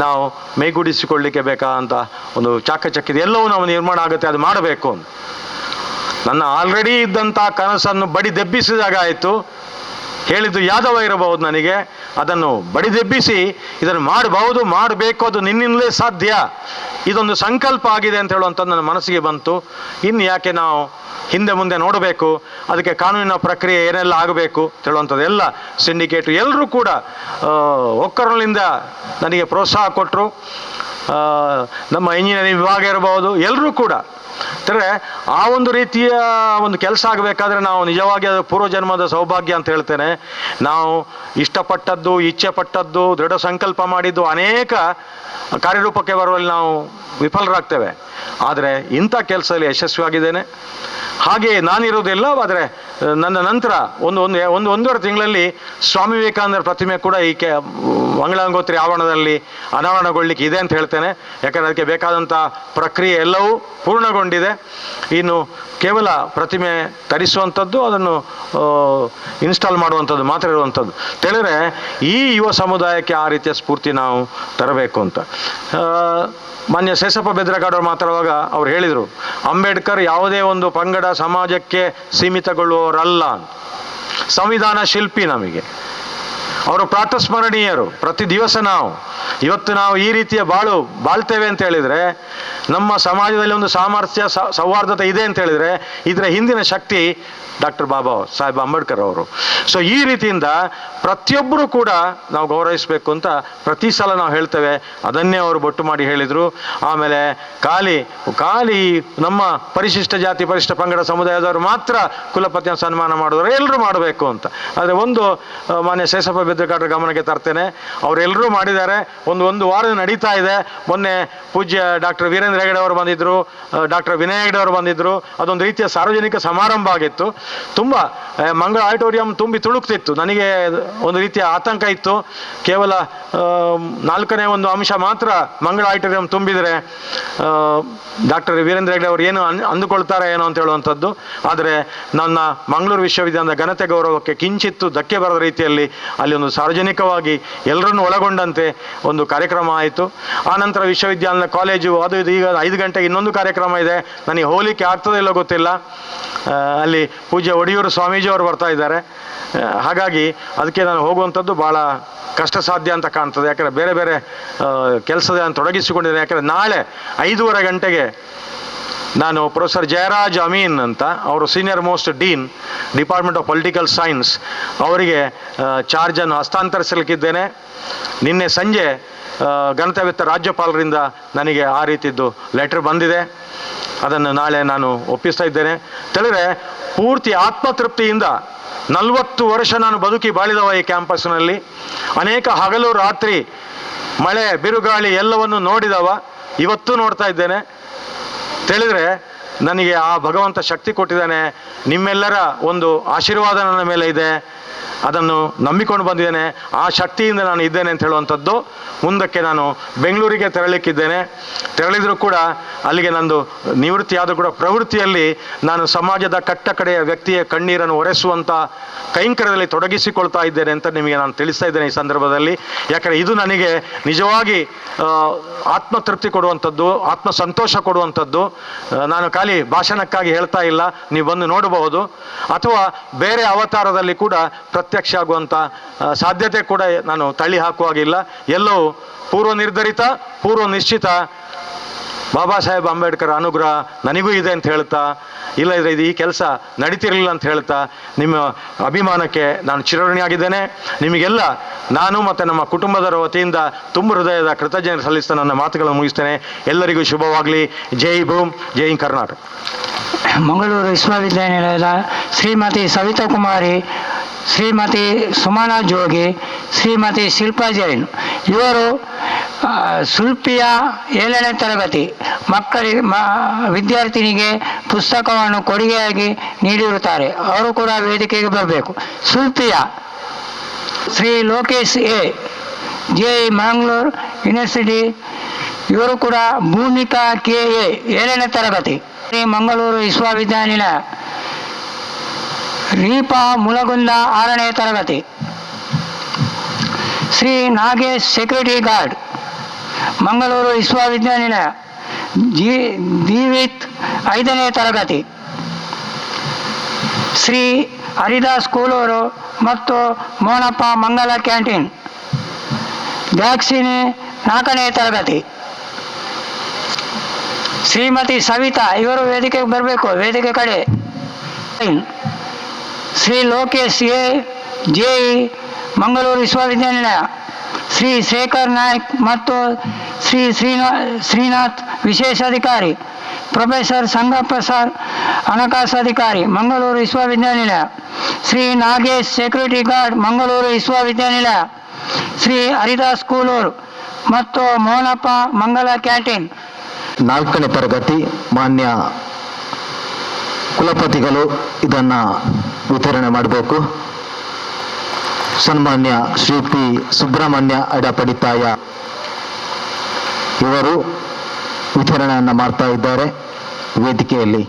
ನಾವು ಮೈಗೂಡಿಸಿಕೊಳ್ಳಲಿಕ್ಕೆ ಬೇಕಾದಂಥ ಒಂದು ಚಾಕಚಕ್ಯತೆ ಎಲ್ಲವೂ ನಾವು ನಿರ್ಮಾಣ ಆಗುತ್ತೆ, ಅದು ಮಾಡಬೇಕು ಅಂತ. ನನ್ನ ಆಲ್ರೆಡಿ ಇದ್ದಂಥ ಕನಸನ್ನು ಬಡಿದೆಬ್ಬಿಸಿದಾಗ ಆಯಿತು. ಹೇಳಿದ್ದು ಯಾದವ ಇರಬಹುದು ನನಗೆ, ಅದನ್ನು ಬಡಿದೆಬ್ಬಿಸಿ ಇದನ್ನು ಮಾಡಬಹುದು, ಮಾಡಬೇಕು, ಅದು ನಿನ್ನಿಂದಲೇ ಸಾಧ್ಯ, ಇದೊಂದು ಸಂಕಲ್ಪ ಆಗಿದೆ ಅಂತ ಹೇಳುವಂಥದ್ದು ನನ್ನ ಮನಸ್ಸಿಗೆ ಬಂತು. ಇನ್ನು ಯಾಕೆ ನಾವು ಹಿಂದೆ ಮುಂದೆ ನೋಡಬೇಕು, ಅದಕ್ಕೆ ಕಾನೂನಿನ ಪ್ರಕ್ರಿಯೆ ಏನೆಲ್ಲ ಆಗಬೇಕು ಹೇಳುವಂಥದ್ದು ಎಲ್ಲ ಸಿಂಡಿಕೇಟು ಎಲ್ಲರೂ ಕೂಡ ಒಕ್ಕರಲಿಂದ ನನಗೆ ಪ್ರೋತ್ಸಾಹ ಕೊಟ್ಟರು. ನಮ್ಮ ಇಂಜಿನಿಯರಿಂಗ್ ವಿಭಾಗ ಇರಬಹುದು, ಎಲ್ಲರೂ ಕೂಡ ಅಂದರೆ ಆ ಒಂದು ರೀತಿಯ ಒಂದು ಕೆಲಸ ಆಗಬೇಕಾದ್ರೆ ನಾವು ನಿಜವಾಗಿ ಅದು ಪೂರ್ವಜನ್ಮದ ಸೌಭಾಗ್ಯ ಅಂತ ಹೇಳ್ತೇನೆ. ನಾವು ಇಷ್ಟಪಟ್ಟದ್ದು, ಇಚ್ಛೆ ಪಟ್ಟದ್ದು, ದೃಢ ಸಂಕಲ್ಪ ಮಾಡಿದ್ದು ಅನೇಕ ಕಾರ್ಯರೂಪಕ್ಕೆ ಬರುವಲ್ಲಿ ನಾವು ವಿಫಲರಾಗ್ತೇವೆ. ಆದರೆ ಇಂಥ ಕೆಲಸದಲ್ಲಿ ಯಶಸ್ವಿಯಾಗಿದ್ದೇನೆ. ಹಾಗೆ ನಾನಿರೋದಿಲ್ಲ, ಆದರೆ ನನ್ನ ನಂತರ ಒಂದೂವರೆ ತಿಂಗಳಲ್ಲಿ ಸ್ವಾಮಿ ವಿವೇಕಾನಂದರ ಪ್ರತಿಮೆ ಕೂಡ ಈ ಮಂಗಳಗಂಗೋತ್ರಿ ಆವರಣದಲ್ಲಿ ಅನಾವರಣಗೊಳ್ಳಿಕ್ಕೆ ಇದೆ ಅಂತ ಹೇಳ್ತೇನೆ. ಯಾಕಂದರೆ ಅದಕ್ಕೆ ಬೇಕಾದಂಥ ಪ್ರಕ್ರಿಯೆ ಎಲ್ಲವೂ ಪೂರ್ಣಗೊಂಡಿದೆ. ಇನ್ನು ಕೇವಲ ಪ್ರತಿಮೆ ತರಿಸುವಂಥದ್ದು, ಅದನ್ನು ಇನ್ಸ್ಟಾಲ್ ಮಾಡುವಂಥದ್ದು ಮಾತ್ರ ಇರುವಂಥದ್ದು. ತಿಳಿದ್ರೆ ಈ ಯುವ ಸಮುದಾಯಕ್ಕೆ ಆ ರೀತಿಯ ಸ್ಫೂರ್ತಿ ನಾವು ತರಬೇಕು ಅಂತ. ಮಾನ್ಯ ಶೇಷಪ್ಪ ಬೆದ್ರಕಾಡವ್ರು ಮಾತಾಡುವಾಗ ಅವ್ರು ಹೇಳಿದರು, ಅಂಬೇಡ್ಕರ್ ಯಾವುದೇ ಒಂದು ಪಂಗಡ ಸಮಾಜಕ್ಕೆ ಸೀಮಿತಗೊಳ್ಳುವವರಲ್ಲ. ಸಂವಿಧಾನ ಶಿಲ್ಪಿ ನಮಗೆ, ಅವರು ಪ್ರಾತಸ್ಮರಣೀಯರು. ಪ್ರತಿ ದಿವಸ ಇವತ್ತು ನಾವು ಈ ರೀತಿಯ ಬಾಳ್ತೇವೆ ಅಂತ ಹೇಳಿದರೆ, ನಮ್ಮ ಸಮಾಜದಲ್ಲಿ ಒಂದು ಸಾಮರ್ಥ್ಯ, ಸೌಹಾರ್ದತೆ ಇದೆ ಅಂತ ಹೇಳಿದರೆ, ಇದರ ಹಿಂದಿನ ಶಕ್ತಿ ಡಾಕ್ಟರ್ ಬಾಬಾ ಸಾಹೇಬ್ ಅಂಬೇಡ್ಕರ್ ಅವರು. ಸೊ ಈ ರೀತಿಯಿಂದ ಪ್ರತಿಯೊಬ್ಬರೂ ಕೂಡ ನಾವು ಗೌರವಿಸಬೇಕು ಅಂತ ಪ್ರತಿ ಸಲ ನಾವು ಹೇಳ್ತೇವೆ. ಅದನ್ನೇ ಅವರು ಬೊಟ್ಟು ಮಾಡಿ ಹೇಳಿದರು. ಆಮೇಲೆ ಖಾಲಿ ನಮ್ಮ ಪರಿಶಿಷ್ಟ ಜಾತಿ ಪರಿಶಿಷ್ಟ ಪಂಗಡ ಸಮುದಾಯದವರು ಮಾತ್ರ ಕುಲಪತಿಯ ಸನ್ಮಾನ ಮಾಡಿದವರು, ಎಲ್ಲರೂ ಮಾಡಬೇಕು ಅಂತ. ಆದರೆ ಒಂದು ಮಾನ್ಯ ಶೇಷಪ್ಪ ಬೆದ್ರಕಾಡರ ಗಮನಕ್ಕೆ ತರ್ತೇನೆ, ಅವರೆಲ್ಲರೂ ಮಾಡಿದ್ದಾರೆ. ಒಂದು ವಾರ ನಡೀತಾ ಇದೆ. ಮೊನ್ನೆ ಪೂಜ್ಯ ಡಾಕ್ಟರ್ ವೀರೇಂದ್ರ ಹೆಗಡೆ ಅವರು ಬಂದಿದ್ದರು, ಡಾಕ್ಟರ್ ವಿನಯ್ ಹೆಗಡೆ ಅವರು ಬಂದಿದ್ದರು. ಅದೊಂದು ರೀತಿಯ ಸಾರ್ವಜನಿಕ ಸಮಾರಂಭ ಆಗಿತ್ತು. ತುಂಬ ಮಂಗಳ ಆಡಿಟೋರಿಯಂ ತುಂಬಿ ತುಳುಕ್ತಿತ್ತು. ನನಗೆ ಒಂದು ರೀತಿಯ ಆತಂಕ ಇತ್ತು. ಕೇವಲ 4ನೇ ಒಂದು ಅಂಶ ಮಾತ್ರ ಮಂಗಳ ಆಡಿಟೋರಿಯಂ ತುಂಬಿದರೆ ಡಾಕ್ಟರ್ ವೀರೇಂದ್ರ ಹೆಗಡೆ ಅವರು ಏನು ಅಂದುಕೊಳ್ತಾರೆ ಏನೋ ಅಂತ ಹೇಳುವಂಥದ್ದು. ಆದರೆ ನನ್ನ ಮಂಗಳೂರು ವಿಶ್ವವಿದ್ಯಾಲಯದ ಘನತೆ ಗೌರವಕ್ಕೆ ಕಿಂಚಿತ್ತು ಧಕ್ಕೆ ಬರದ ರೀತಿಯಲ್ಲಿ ಅಲ್ಲಿ ಒಂದು ಸಾರ್ವಜನಿಕವಾಗಿ ಎಲ್ಲರನ್ನು ಒಳಗೊಂಡಂತೆ ಒಂದು ಕಾರ್ಯಕ್ರಮ ಆಯಿತು. ಆನಂತರ ವಿಶ್ವವಿದ್ಯಾಲಯ ಕಾಲೇಜು ಅದು ಇದು, ಈಗ 5 ಗಂಟೆಗೆ ಇನ್ನೊಂದು ಕಾರ್ಯಕ್ರಮ ಇದೆ. ನನಗೆ ಹೋಗಲಿಕ್ಕೆ ಆಗ್ತದೋ ಇಲ್ಲೋ ಗೊತ್ತಿಲ್ಲ. ಅಲ್ಲಿ ಪೂಜ್ಯ ಒಡಿಯೂರು ಸ್ವಾಮೀಜಿಯವರು ಬರ್ತಾ ಇದ್ದಾರೆ. ಹಾಗಾಗಿ ಅದಕ್ಕೆ ನಾನು ಹೋಗುವಂಥದ್ದು ಭಾಳ ಕಷ್ಟ ಸಾಧ್ಯ ಅಂತ ಕಾಣ್ತದೆ. ಯಾಕಂದರೆ ಬೇರೆ ಬೇರೆ ಕೆಲಸದ ತೊಡಗಿಸಿಕೊಂಡಿದ್ದೇನೆ. ಯಾಕಂದರೆ ನಾಳೆ 5:30 ಗಂಟೆಗೆ ನಾನು ಪ್ರೊಫೆಸರ್ ಜಯರಾಜ್ ಅಮೀನ್ ಅಂತ, ಅವರು senior most dean department of political science, ಅವರಿಗೆ ಚಾರ್ಜನ್ನು ಹಸ್ತಾಂತರಿಸಲಿಕ್ಕಿದ್ದೇನೆ. ನಿನ್ನೆ ಸಂಜೆ ಗಣತವ್ಯತ್ತ ರಾಜ್ಯಪಾಲರಿಂದ ನನಗೆ ಆ ರೀತಿದ್ದು ಲೆಟರ್ ಬಂದಿದೆ. ಅದನ್ನು ನಾಳೆ ನಾನು ಒಪ್ಪಿಸ್ತಾ ಇದ್ದೇನೆ. ತಿಳಿದ್ರೆ ಪೂರ್ತಿ ಆತ್ಮತೃಪ್ತಿಯಿಂದ 40 ವರ್ಷ ನಾನು ಬದುಕಿ ಬಾಳಿದವ ಈ ಕ್ಯಾಂಪಸ್ನಲ್ಲಿ. ಅನೇಕ ಹಗಲು ರಾತ್ರಿ ಮಳೆ ಬಿರುಗಾಳಿ ಎಲ್ಲವನ್ನು ನೋಡಿದವ, ಇವತ್ತು ನೋಡ್ತಾ ಇದ್ದೇನೆ. ತಿಳಿದ್ರೆ ನನಗೆ ಆ ಭಗವಂತ ಶಕ್ತಿ ಕೊಟ್ಟಿದ್ದಾನೆ. ನಿಮ್ಮೆಲ್ಲರ ಒಂದು ಆಶೀರ್ವಾದ ನನ್ನ ಮೇಲೆ ಇದೆ. ಅದನ್ನು ನಂಬಿಕೊಂಡು ಬಂದಿದ್ದೇನೆ. ಆ ಶಕ್ತಿಯಿಂದ ನಾನು ಇದ್ದೇನೆ ಅಂತ ಹೇಳುವಂಥದ್ದು. ಮುಂದಕ್ಕೆ ನಾನು ಬೆಂಗಳೂರಿಗೆ ತೆರಳಿಕ್ಕಿದ್ದೇನೆ. ತೆರಳಿದರೂ ಕೂಡ ಅಲ್ಲಿಗೆ ನಂದು ನಿವೃತ್ತಿ ಆದರೂ ಕೂಡ ಪ್ರವೃತ್ತಿಯಲ್ಲಿ ನಾನು ಸಮಾಜದ ಕಟ್ಟಕಡೆಯ ವ್ಯಕ್ತಿಯ ಕಣ್ಣೀರನ್ನು ಒರೆಸುವಂಥ ಕೈಂಕರ್ಯದಲ್ಲಿ ತೊಡಗಿಸಿಕೊಳ್ತಾ ಇದ್ದೇನೆ ಅಂತ ನಿಮಗೆ ನಾನು ತಿಳಿಸ್ತಾ ಇದ್ದೇನೆ ಈ ಸಂದರ್ಭದಲ್ಲಿ. ಯಾಕಂದರೆ ಇದು ನನಗೆ ನಿಜವಾಗಿ ಆತ್ಮತೃಪ್ತಿ ಕೊಡುವಂಥದ್ದು, ಆತ್ಮ ಸಂತೋಷ ಕೊಡುವಂಥದ್ದು. ನಾನು ಖಾಲಿ ಭಾಷಣಕ್ಕಾಗಿ ಹೇಳ್ತಾ ಇಲ್ಲ, ನೀವು ಬಂದು ನೋಡಬಹುದು. ಅಥವಾ ಬೇರೆ ಅವತಾರದಲ್ಲಿ ಕೂಡ ಪ್ರತ್ಯಕ್ಷ ಆಗುವಂಥ ಸಾಧ್ಯತೆ ಕೂಡ ನಾನು ತಳ್ಳಿ ಹಾಕುವಾಗಿಲ್ಲ. ಎಲ್ಲವೂ ಪೂರ್ವ ನಿರ್ಧರಿತ, ಪೂರ್ವ ನಿಶ್ಚಿತ ಬಾಬಾ ಸಾಹೇಬ್ ಅಂಬೇಡ್ಕರ್ ಅನುಗ್ರಹ ನನಗೂ ಇದೆ ಅಂತ ಹೇಳ್ತಾ, ಇಲ್ಲದ್ರೆ ಇದು ಈ ಕೆಲಸ ನಡೀತಿರಲಿಲ್ಲ ಅಂತ ಹೇಳ್ತಾ, ನಿಮ್ಮ ಅಭಿಮಾನಕ್ಕೆ ನಾನು ಚಿರಋಣಿಯಾಗಿದ್ದೇನೆ. ನಿಮಗೆಲ್ಲ ನಾನು ಮತ್ತು ನಮ್ಮ ಕುಟುಂಬದವರ ವತಿಯಿಂದ ತುಂಬ ಹೃದಯದ ಕೃತಜ್ಞತೆ ಸಲ್ಲಿಸ್ತಾ ನನ್ನ ಮಾತುಗಳನ್ನು ಮುಗಿಸ್ತೇನೆ. ಎಲ್ಲರಿಗೂ ಶುಭವಾಗಲಿ. ಜೈ ಭೀಮ್, ಜೈ ಕರ್ನಾಟಕ. ಮಂಗಳೂರು ವಿಶ್ವವಿದ್ಯಾನಿಲಯದ ಶ್ರೀಮತಿ ಸವಿತಾ ಕುಮಾರಿ, ಶ್ರೀಮತಿ ಸುಮನಾ ಜೋಗಿ, ಶ್ರೀಮತಿ ಶಿಲ್ಪಾ ಜೈನ್ ಇವರು ಸುಲ್ಪಿಯ 7ನೇ ತರಗತಿ ವಿದ್ಯಾರ್ಥಿನಿಗೆ ಪುಸ್ತಕವನ್ನು ಕೊಡುಗೆಯಾಗಿ ನೀಡಿರುತ್ತಾರೆ. ಅವರು ಕೂಡ ವೇದಿಕೆಗೆ ಬರಬೇಕು. ಸುಲ್ಪಿಯ Shri Lokesh A, J Mangaluru University, ಇವರು ಕೂಡ ಭೂಮಿಕಾ ಕೆ ಎ 7ನೇ ತರಗತಿ ಶ್ರೀ ಮಂಗಳೂರು ವಿಶ್ವವಿದ್ಯಾನಿಲಯ. ರೀಪಾ ಮುಲಗುಂದ 6ನೇ ತರಗತಿ. ಶ್ರೀ ನಾಗೇಶ್ ಸೆಕ್ಯೂರಿಟಿ ಗಾರ್ಡ್ ಮಂಗಳೂರು ವಿಶ್ವವಿದ್ಯಾನಿಲಯ. ದೀವಿತ್ 5ನೇ ತರಗತಿ. ಶ್ರೀ ಹರಿದಾಸ್ ಕೂಲೂರು ಮತ್ತು ಮೋನಪ್ಪ ಮಂಗಲ ಕ್ಯಾಂಟೀನ್ ಬ್ಯಾಕ್ಸಿನಿ 4ನೇ ತರಗತಿ. ಶ್ರೀಮತಿ ಸವಿತಾ ಇವರು ವೇದಿಕೆಗೆ ಬರಬೇಕು, ವೇದಿಕೆ ಕಡೆ. ಶ್ರೀ ಲೋಕೇಶ್ ಎ, ಜೆಇ ಮಂಗಳೂರು ವಿಶ್ವವಿದ್ಯಾನಿಲಯ. ಶ್ರೀ ಶೇಖರ್ ನಾಯ್ಕ್ ಮತ್ತು ಶ್ರೀ ಶ್ರೀನಾಥ್ ವಿಶೇಷಾಧಿಕಾರಿ ಪ್ರೊಫೆಸರ್ ಸಂಗಪ್ರಸಾದ್ ಹಣಕಾಸು ಅಧಿಕಾರಿ ಮಂಗಳೂರು ವಿಶ್ವವಿದ್ಯಾನಿಲಯ, ಶ್ರೀ ನಾಗೇಶ್ ಸೆಕ್ಯೂರಿಟಿ ಗಾರ್ಡ್ ಮಂಗಳೂರು ವಿಶ್ವವಿದ್ಯಾನಿಲಯ, ಶ್ರೀ ಹರಿದಾಸ್ ಕೂಲೂರು ಮತ್ತು ಮೋಹನಪ್ಪ ಮಂಗಲ ಕ್ಯಾಂಟೀನ್. 4ನೇ ತರಗತಿ ಮಾನ್ಯ ಕುಲಪತಿಗಳು ಇದನ್ನು ವಿತರಣೆ ಮಾಡಬೇಕು. ಸನ್ಮಾನ್ಯ ಶ್ರೀ ಪಿ ಸುಬ್ರಹ್ಮಣ್ಯ ಅಡಪಡಿತಾಯ ಇವರು ವಿತರಣೆಯನ್ನು ಮಾಡ್ತಾ ಇದ್ದಾರೆ ವೇದಿಕೆಯಲ್ಲಿ.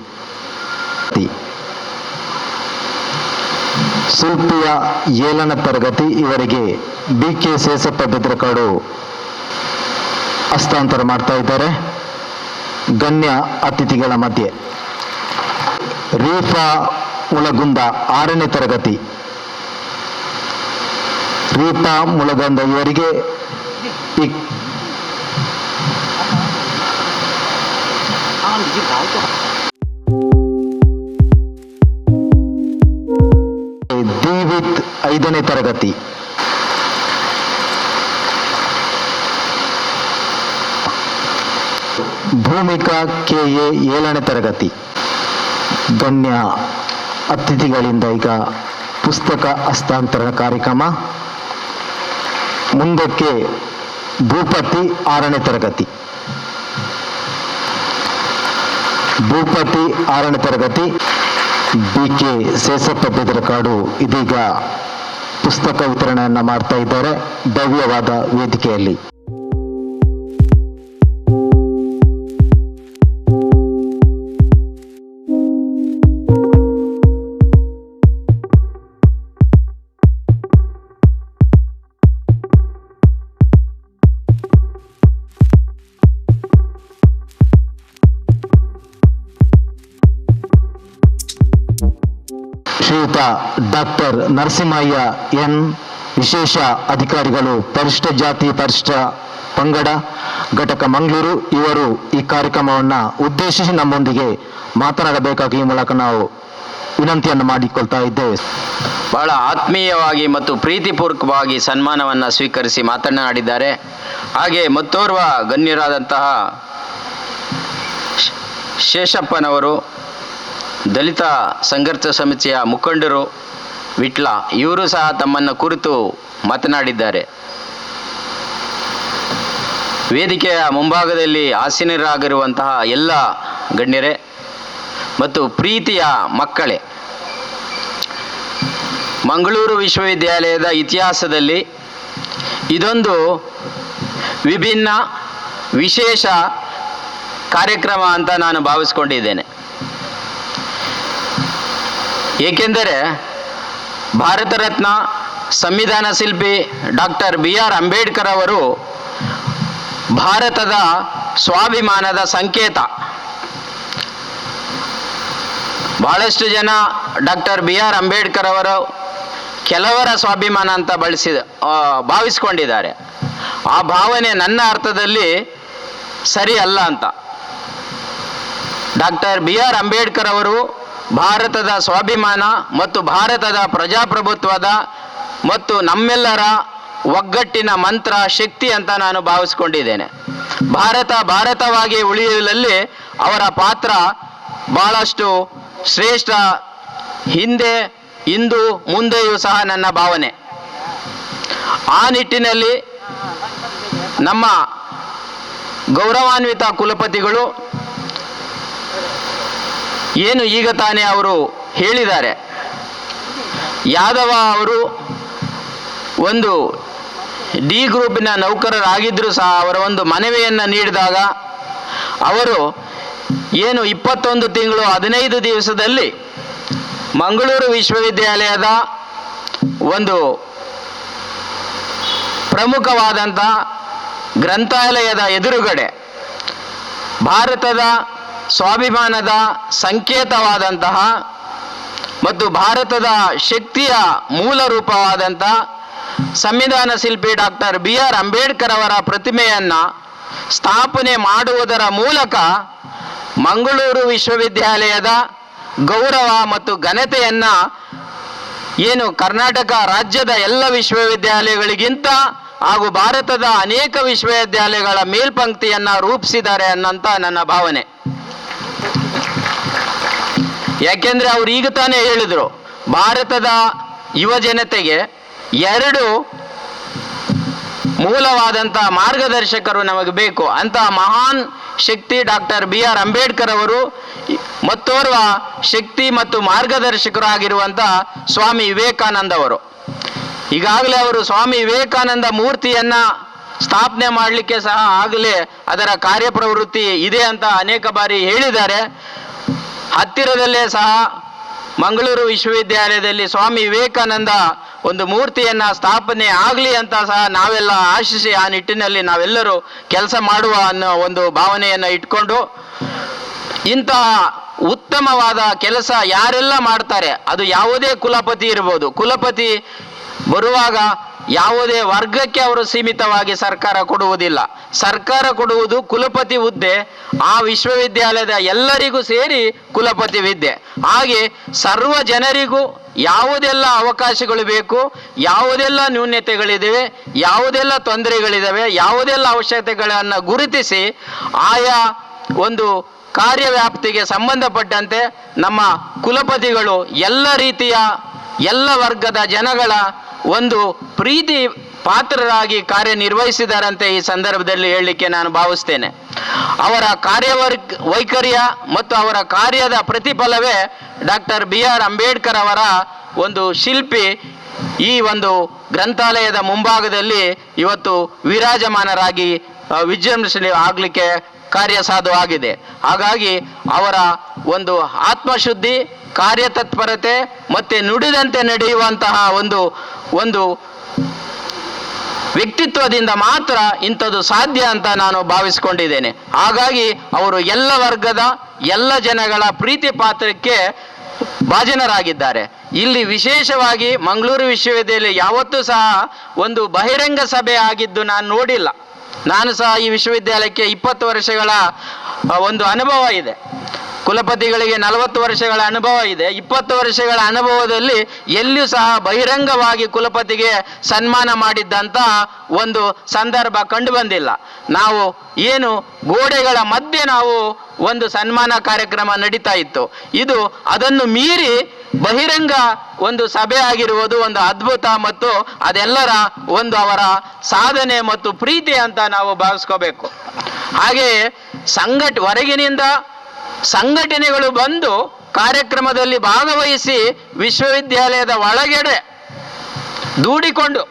ಶಿಲ್ಪಿಯ 7ನೇ ತರಗತಿ ಇವರಿಗೆ BK ಸೇಸಪ್ಪ ಬೆದ್ರಕಾಡು ಹಸ್ತಾಂತರ ಮಾಡ್ತಾ ಇದ್ದಾರೆ. ಗಣ್ಯ ಅತಿಥಿಗಳ ಮಧ್ಯೆ ರೀಫಾ ಮುಳಗುಂದ 6ನೇ ತರಗತಿ ರೀಫಾ ಮುಳಗುಂದ ಇವರಿಗೆ ದೀವಿತ್ 5ನೇ ತರಗತಿ ಭೂಮಿಕಾ KA 7ನೇ ತರಗತಿ. ಗಣ್ಯ ಅತಿಥಿಗಳಿಂದ ಈಗ ಪುಸ್ತಕ ಹಸ್ತಾಂತರಣ ಕಾರ್ಯಕ್ರಮ. ಮುಂದಕ್ಕೆ ಭೂಪತಿ 6ನೇ ತರಗತಿ. ಭೂಪತಿ 6ನೇ ತರಗತಿ BK ಸೇಸಪ್ಪ ಬೆದರಕಾಡು ಇದೀಗ ಪುಸ್ತಕ ವಿತರಣೆಯನ್ನು ಮಾಡ್ತಾ ಇದ್ದಾರೆ ಭವ್ಯವಾದ ವೇದಿಕೆಯಲ್ಲಿ. ಶ್ರೀಯುತ ಡಾಕ್ಟರ್ ನರಸಿಂಹಯ್ಯ ಎನ್ ವಿಶೇಷ ಅಧಿಕಾರಿಗಳು ಪರಿಶಿಷ್ಟ ಜಾತಿ ಪರಿಶಿಷ್ಟ ಪಂಗಡ ಘಟಕ ಮಂಗಳೂರು ಇವರು ಈ ಕಾರ್ಯಕ್ರಮವನ್ನು ಉದ್ದೇಶಿಸಿ ನಮ್ಮೊಂದಿಗೆ ಮಾತನಾಡಬೇಕಾಗಿ ಈ ಮೂಲಕ ನಾವು ವಿನಂತಿಯನ್ನು ಮಾಡಿಕೊಳ್ತಾ ಇದ್ದೇವೆ. ಬಹಳ ಆತ್ಮೀಯವಾಗಿ ಮತ್ತು ಪ್ರೀತಿಪೂರ್ವಕವಾಗಿ ಸನ್ಮಾನವನ್ನು ಸ್ವೀಕರಿಸಿ ಮಾತನಾಡಿದ್ದಾರೆ. ಹಾಗೆ ಮತ್ತೋರ್ವ ಗಣ್ಯರಾದಂತಹ ಶೇಷಪ್ಪನವರು ದಲಿತ ಸಂಘರ್ಷ ಸಮಿತಿಯ ಮುಖಂಡರು ವಿಟ್ಲ ಇವರು ಸಹ ತಮ್ಮನ್ನು ಕುರಿತು ಮಾತನಾಡಿದ್ದಾರೆ. ವೇದಿಕೆಯ ಮುಂಭಾಗದಲ್ಲಿ ಆಸೀನರಾಗಿರುವಂತಹ ಎಲ್ಲ ಗಣ್ಯರೇ ಮತ್ತು ಪ್ರೀತಿಯ ಮಕ್ಕಳೇ, ಮಂಗಳೂರು ವಿಶ್ವವಿದ್ಯಾಲಯದ ಇತಿಹಾಸದಲ್ಲಿ ಇದೊಂದು ವಿಭಿನ್ನ ವಿಶೇಷ ಕಾರ್ಯಕ್ರಮ ಅಂತ ನಾನು ಭಾವಿಸ್ಕೊಂಡಿದ್ದೇನೆ. ಏಕೆಂದರೆ ಭಾರತ ರತ್ನ ಸಂವಿಧಾನ ಶಿಲ್ಪಿ ಡಾಕ್ಟರ್ BR ಅಂಬೇಡ್ಕರ್ ಅವರು ಭಾರತದ ಸ್ವಾಭಿಮಾನದ ಸಂಕೇತ. ಬಹಳಷ್ಟು ಜನ ಡಾಕ್ಟರ್ BR ಅಂಬೇಡ್ಕರ್ ಅವರು ಕೆಲವರ ಸ್ವಾಭಿಮಾನ ಅಂತ ಭಾವಿಸ್ಕೊಂಡಿದ್ದಾರೆ. ಆ ಭಾವನೆ ನನ್ನ ಅರ್ಥದಲ್ಲಿ ಸರಿ ಅಲ್ಲ ಅಂತ. ಡಾಕ್ಟರ್ BR ಅಂಬೇಡ್ಕರ್ ಅವರು ಭಾರತದ ಸ್ವಾಭಿಮಾನ ಮತ್ತು ಭಾರತದ ಪ್ರಜಾಪ್ರಭುತ್ವದ ಮತ್ತು ನಮ್ಮೆಲ್ಲರ ಒಗ್ಗಟ್ಟಿನ ಮಂತ್ರ ಶಕ್ತಿ ಅಂತ ನಾನು ಭಾವಿಸ್ಕೊಂಡಿದ್ದೇನೆ. ಭಾರತವಾಗಿ ಉಳಿಯುವಲ್ಲಿ ಅವರ ಪಾತ್ರ ಬಹಳಷ್ಟು ಶ್ರೇಷ್ಠ, ಹಿಂದೆ ಇಂದು ಮುಂದೆಯೂ ಸಹ ನನ್ನ ಭಾವನೆ. ಆ ನಿಟ್ಟಿನಲ್ಲಿ ನಮ್ಮ ಗೌರವಾನ್ವಿತ ಕುಲಪತಿಗಳು ಏನು ಈಗ ತಾನೇ ಅವರು ಹೇಳಿದ್ದಾರೆ, ಯಾದವ ಅವರು ಒಂದು D ಗ್ರೂಪಿನ ನೌಕರರಾಗಿದ್ದರೂ ಸಹ ಅವರ ಒಂದು ಮನವಿಯನ್ನು ನೀಡಿದಾಗ ಅವರು ಏನು 21 ತಿಂಗಳು 15 ದಿವಸದಲ್ಲಿ ಮಂಗಳೂರು ವಿಶ್ವವಿದ್ಯಾಲಯದ ಒಂದು ಪ್ರಮುಖವಾದಂಥ ಗ್ರಂಥಾಲಯದ ಎದುರುಗಡೆ ಭಾರತದ ಸ್ವಾಭಿಮಾನದ ಸಂಕೇತವಾದಂತಹ ಮತ್ತು ಭಾರತದ ಶಕ್ತಿಯ ಮೂಲ ರೂಪವಾದಂಥ ಸಂವಿಧಾನ ಶಿಲ್ಪಿ ಡಾಕ್ಟರ್ BR ಅಂಬೇಡ್ಕರ್ ಅವರ ಪ್ರತಿಮೆಯನ್ನು ಸ್ಥಾಪನೆ ಮಾಡುವುದರ ಮೂಲಕ ಮಂಗಳೂರು ವಿಶ್ವವಿದ್ಯಾಲಯದ ಗೌರವ ಮತ್ತು ಘನತೆಯನ್ನು ಏನು ಕರ್ನಾಟಕ ರಾಜ್ಯದ ಎಲ್ಲ ವಿಶ್ವವಿದ್ಯಾಲಯಗಳಿಗಿಂತ ಹಾಗೂ ಭಾರತದ ಅನೇಕ ವಿಶ್ವವಿದ್ಯಾಲಯಗಳ ಮೇಲ್ಪಂಕ್ತಿಯನ್ನು ರೂಪಿಸಿದ್ದಾರೆ ಅನ್ನೋಂಥ ನನ್ನ ಭಾವನೆ. ಯಾಕೆಂದ್ರೆ ಅವ್ರು ಈಗ ತಾನೇ ಹೇಳಿದ್ರು, ಭಾರತದ ಯುವ ಜನತೆಗೆ 2 ಮೂಲವಾದಂಥ ಮಾರ್ಗದರ್ಶಕರು ನಮಗೆ ಬೇಕು. ಅಂತಹ ಮಹಾನ್ ಶಕ್ತಿ ಡಾಕ್ಟರ್ BR ಅಂಬೇಡ್ಕರ್ ಅವರು, ಮತ್ತೋರ್ವ ಶಕ್ತಿ ಮತ್ತು ಮಾರ್ಗದರ್ಶಕರು ಆಗಿರುವಂಥ ಸ್ವಾಮಿ ವಿವೇಕಾನಂದ ಅವರು. ಈಗಾಗಲೇ ಅವರು ಸ್ವಾಮಿ ವಿವೇಕಾನಂದ ಮೂರ್ತಿಯನ್ನ ಸ್ಥಾಪನೆ ಮಾಡಲಿಕ್ಕೆ ಸಹ ಆಗಲೇ ಅದರ ಕಾರ್ಯಪ್ರವೃತ್ತಿ ಇದೆ ಅಂತ ಅನೇಕ ಬಾರಿ ಹೇಳಿದ್ದಾರೆ. ಹತ್ತಿರದಲ್ಲೇ ಸಹ ಮಂಗಳೂರು ವಿಶ್ವವಿದ್ಯಾಲಯದಲ್ಲಿ ಸ್ವಾಮಿ ವಿವೇಕಾನಂದ ಒಂದು ಮೂರ್ತಿಯನ್ನ ಸ್ಥಾಪನೆ ಆಗಲಿ ಅಂತ ಸಹ ನಾವೆಲ್ಲ ಆಶಿಸಿ ಆ ನಿಟ್ಟಿನಲ್ಲಿ ನಾವೆಲ್ಲರೂ ಕೆಲಸ ಮಾಡುವ ಅನ್ನೋ ಒಂದು ಭಾವನೆಯನ್ನು ಇಟ್ಕೊಂಡು, ಇಂತಹ ಉತ್ತಮವಾದ ಕೆಲಸ ಯಾರೆಲ್ಲ ಮಾಡ್ತಾರೆ, ಅದು ಯಾವುದೇ ಕುಲಪತಿ ಇರ್ಬೋದು, ಕುಲಪತಿ ಬರುವಾಗ ಯಾವುದೇ ವರ್ಗಕ್ಕೆ ಅವರು ಸೀಮಿತವಾಗಿ ಸರ್ಕಾರ ಕೊಡುವುದಿಲ್ಲ. ಸರ್ಕಾರ ಕೊಡುವುದು ಕುಲಪತಿ ಹುದ್ದೆ, ಆ ವಿಶ್ವವಿದ್ಯಾಲಯದ ಎಲ್ಲರಿಗೂ ಸೇರಿ ಕುಲಪತಿ ಹುದ್ದೆ. ಹಾಗೆ ಸರ್ವ ಜನರಿಗೂ ಯಾವುದೆಲ್ಲ ಅವಕಾಶಗಳು ಬೇಕು, ಯಾವುದೆಲ್ಲ ನ್ಯೂನ್ಯತೆಗಳಿವೆ, ಯಾವುದೆಲ್ಲ ತೊಂದರೆಗಳಿದ್ದಾವೆ, ಯಾವುದೆಲ್ಲ ಅವಶ್ಯಕತೆಗಳನ್ನು ಗುರುತಿಸಿ ಆಯಾ ಒಂದು ಕಾರ್ಯವ್ಯಾಪ್ತಿಗೆ ಸಂಬಂಧಪಟ್ಟಂತೆ ನಮ್ಮ ಕುಲಪತಿಗಳು ಎಲ್ಲ ರೀತಿಯ ಎಲ್ಲ ವರ್ಗದ ಜನಗಳ ಒಂದು ಪ್ರೀತಿ ಪಾತ್ರರಾಗಿ ಕಾರ್ಯನಿರ್ವಹಿಸಿದಾರಂತೆ ಈ ಸಂದರ್ಭದಲ್ಲಿ ಹೇಳಲಿಕ್ಕೆ ನಾನು ಭಾವಿಸ್ತೇನೆ. ಅವರ ವೈಖರಿಯ ಮತ್ತು ಅವರ ಕಾರ್ಯದ ಪ್ರತಿಫಲವೇ ಡಾಕ್ಟರ್ BR ಅಂಬೇಡ್ಕರ್ ಅವರ ಒಂದು ಶಿಲ್ಪಿ ಈ ಒಂದು ಗ್ರಂಥಾಲಯದ ಮುಂಭಾಗದಲ್ಲಿ ಇವತ್ತು ವಿರಾಜಮಾನರಾಗಿ ವಿಜೃಂಭಿಸಲಿ ಆಗಲಿಕ್ಕೆ ಕಾರ್ಯಸಾಧುವಾಗಿದೆ. ಹಾಗಾಗಿ ಅವರ ಒಂದು ಆತ್ಮಶುದ್ಧಿ, ಕಾರ್ಯತತ್ಪರತೆ ಮತ್ತೆ ನುಡಿದಂತೆ ನಡೆಯುವಂತಹ ಒಂದು ವ್ಯಕ್ತಿತ್ವದಿಂದ ಮಾತ್ರ ಇಂಥದ್ದು ಸಾಧ್ಯ ಅಂತ ನಾನು ಭಾವಿಸ್ಕೊಂಡಿದ್ದೇನೆ. ಹಾಗಾಗಿ ಅವರು ಎಲ್ಲ ವರ್ಗದ ಎಲ್ಲ ಜನಗಳ ಪ್ರೀತಿ ಪಾತ್ರಕ್ಕೆ ಭಾಜನರಾಗಿದ್ದಾರೆ. ಇಲ್ಲಿ ವಿಶೇಷವಾಗಿ ಮಂಗಳೂರು ವಿಶ್ವವಿದ್ಯಾಲಯ ಯಾವತ್ತೂ ಸಹ ಒಂದು ಬಹಿರಂಗ ಸಭೆ ಆಗಿದ್ದು ನಾನು ನೋಡಿಲ್ಲ. ನಾನು ಸಹ ಈ ವಿಶ್ವವಿದ್ಯಾಲಯಕ್ಕೆ 20 ವರ್ಷಗಳ ಒಂದು ಅನುಭವ ಇದೆ. ಕುಲಪತಿಗಳಿಗೆ 40 ವರ್ಷಗಳ ಅನುಭವ ಇದೆ. 20 ವರ್ಷಗಳ ಅನುಭವದಲ್ಲಿ ಎಲ್ಲಿಯೂ ಸಹ ಬಹಿರಂಗವಾಗಿ ಕುಲಪತಿಗೆ ಸನ್ಮಾನ ಮಾಡಿದ್ದಂಥ ಒಂದು ಸಂದರ್ಭ ಕಂಡು ಬಂದಿಲ್ಲ. ನಾವು ಏನು ಗೋಡೆಗಳ ಮಧ್ಯೆ ನಾವು ಒಂದು ಸನ್ಮಾನ ಕಾರ್ಯಕ್ರಮ ನಡೀತಾ ಇತ್ತು, ಇದು ಅದನ್ನು ಮೀರಿ ಬಹಿರಂಗ ಒಂದು ಸಭೆ ಆಗಿರುವುದು ಒಂದು ಅದ್ಭುತ ಮತ್ತು ಅದೆಲ್ಲರ ಒಂದು ಅವರ ಸಾಧನೆ ಮತ್ತು ಪ್ರೀತಿ ಅಂತ ನಾವು ಭಾವಿಸ್ಕೋಬೇಕು. ಹಾಗೆಯೇ ಹೊರಗಿನಿಂದ ಸಂಘಟನೆಗಳು ಬಂದು ಕಾರ್ಯಕ್ರಮದಲ್ಲಿ ಭಾಗವಹಿಸಿ ವಿಶ್ವವಿದ್ಯಾಲಯದ ಒಳಗಡೆ ದೂಡಿಕೊಂಡು,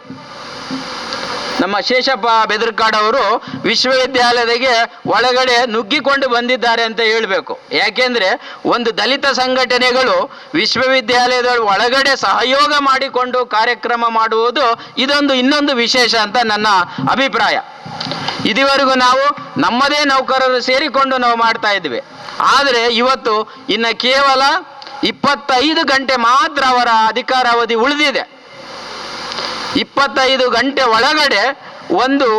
ನಮ್ಮ ಶೇಷಪ್ಪ ಬೆದರ್ಕಾಡ್ ಅವರು ವಿಶ್ವವಿದ್ಯಾಲಯದಾಗೆ ಒಳಗಡೆ ನುಗ್ಗಿಕೊಂಡು ಬಂದಿದ್ದಾರೆ ಅಂತ ಹೇಳಬೇಕು. ಯಾಕೆಂದ್ರೆ ಒಂದು ದಲಿತ ಸಂಘಟನೆಗಳು ವಿಶ್ವವಿದ್ಯಾಲಯದ ಒಳಗಡೆ ಸಹಯೋಗ ಮಾಡಿಕೊಂಡು ಕಾರ್ಯಕ್ರಮ ಮಾಡುವುದು ಇದೊಂದು ಇನ್ನೊಂದು ವಿಶೇಷ ಅಂತ ನನ್ನ ಅಭಿಪ್ರಾಯ. ಇದುವರೆಗೂ ನಾವು ನಮ್ಮದೇ ನೌಕರರು ಸೇರಿಕೊಂಡು ನಾವು ಮಾಡ್ತಾ ಇದ್ವಿ. ಆದರೆ ಇವತ್ತು ಇನ್ನು ಕೇವಲ 25 ಗಂಟೆ ಮಾತ್ರ ಅವರ ಅಧಿಕಾರಾವಧಿ ಉಳಿದಿದೆ. 25 ಗಂಟೆ ಒಳಗಡೆ ಒಂದು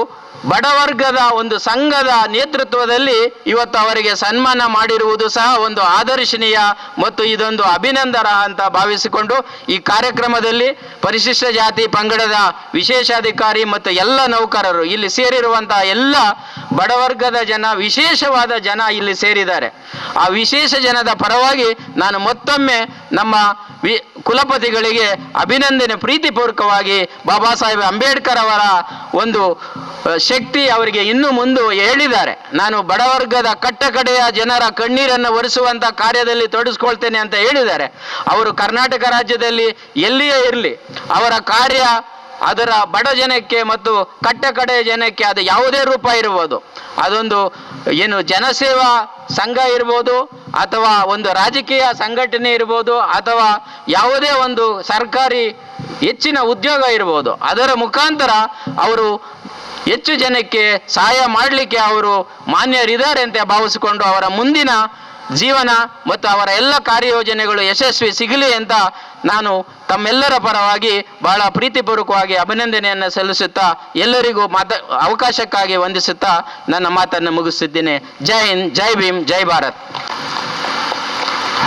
ಬಡವರ್ಗದ ಒಂದು ಸಂಘದ ನೇತೃತ್ವದಲ್ಲಿ ಇವತ್ತು ಅವರಿಗೆ ಸನ್ಮಾನ ಮಾಡಿರುವುದು ಸಹ ಒಂದು ಆದರ್ಶನೀಯ ಮತ್ತು ಇದೊಂದು ಅಭಿನಂದನ ಅಂತ ಭಾವಿಸಿಕೊಂಡು ಈ ಕಾರ್ಯಕ್ರಮದಲ್ಲಿ ಪರಿಶಿಷ್ಟ ಜಾತಿ ಪಂಗಡದ ವಿಶೇಷಾಧಿಕಾರಿ ಮತ್ತು ಎಲ್ಲ ನೌಕರರು ಇಲ್ಲಿ ಸೇರಿರುವಂತಹ ಎಲ್ಲ ಬಡವರ್ಗದ ಜನ, ವಿಶೇಷವಾದ ಜನ ಇಲ್ಲಿ ಸೇರಿದ್ದಾರೆ. ಆ ವಿಶೇಷ ಜನದ ಪರವಾಗಿ ನಾನು ಮತ್ತೊಮ್ಮೆ ನಮ್ಮ ಕುಲಪತಿಗಳಿಗೆ ಅಭಿನಂದನೆ ಪ್ರೀತಿಪೂರ್ವಕವಾಗಿ ಬಾಬಾ ಸಾಹೇಬ್ ಅಂಬೇಡ್ಕರ್ ಅವರ ಒಂದು ಶಕ್ತಿ ಅವರಿಗೆ ಇನ್ನು ಮುಂದೆ ಹೇಳಿದ್ದಾರೆ. ನಾನು ಬಡವರ್ಗದ ಕಟ್ಟಕಡೆಯ ಜನರ ಕಣ್ಣೀರನ್ನು ಒರೆಸುವಂತ ಕಾರ್ಯದಲ್ಲಿ ತೊಡಗಿಸ್ಕೊಳ್ತೇನೆ ಅಂತ ಹೇಳಿದ್ದಾರೆ. ಅವರು ಕರ್ನಾಟಕ ರಾಜ್ಯದಲ್ಲಿ ಎಲ್ಲಿಯೇ ಇರಲಿ ಅವರ ಕಾರ್ಯ ಅದರ ಬಡ ಜನಕ್ಕೆ ಮತ್ತು ಕಟ್ಟಕಡೆಯ ಜನಕ್ಕೆ ಅದು ಯಾವುದೇ ರೂಪ ಇರ್ಬೋದು, ಅದೊಂದು ಏನು ಜನಸೇವಾ ಸಂಘ ಇರ್ಬೋದು ಅಥವಾ ಒಂದು ರಾಜಕೀಯ ಸಂಘಟನೆ ಇರ್ಬೋದು ಅಥವಾ ಯಾವುದೇ ಒಂದು ಸರ್ಕಾರಿ ಹೆಚ್ಚಿನ ಉದ್ಯೋಗ ಇರ್ಬೋದು, ಅದರ ಮುಖಾಂತರ ಅವರು ಹೆಚ್ಚು ಜನಕ್ಕೆ ಸಹಾಯ ಮಾಡಲಿಕ್ಕೆ ಅವರು ಮಾನ್ಯರಿದ್ದಾರೆ ಅಂತ ಭಾವಿಸಿಕೊಂಡು ಅವರ ಮುಂದಿನ ಜೀವನ ಮತ್ತು ಅವರ ಎಲ್ಲ ಕಾರ್ಯಯೋಜನೆಗಳು ಯಶಸ್ವಿ ಸಿಗಲಿ ಅಂತ ನಾನು ತಮ್ಮೆಲ್ಲರ ಪರವಾಗಿ ಬಹಳ ಪ್ರೀತಿಪೂರ್ವಕವಾಗಿ ಅಭಿನಂದನೆಯನ್ನು ಸಲ್ಲಿಸುತ್ತಾ ಎಲ್ಲರಿಗೂ ಅವಕಾಶಕ್ಕಾಗಿ ವಂದಿಸುತ್ತಾ ನನ್ನ ಮಾತನ್ನು ಮುಗಿಸುತ್ತಿದ್ದೇನೆ. ಜೈ ಹಿಂದ್, ಜೈ ಭೀಮ್, ಜೈ ಭಾರತ್.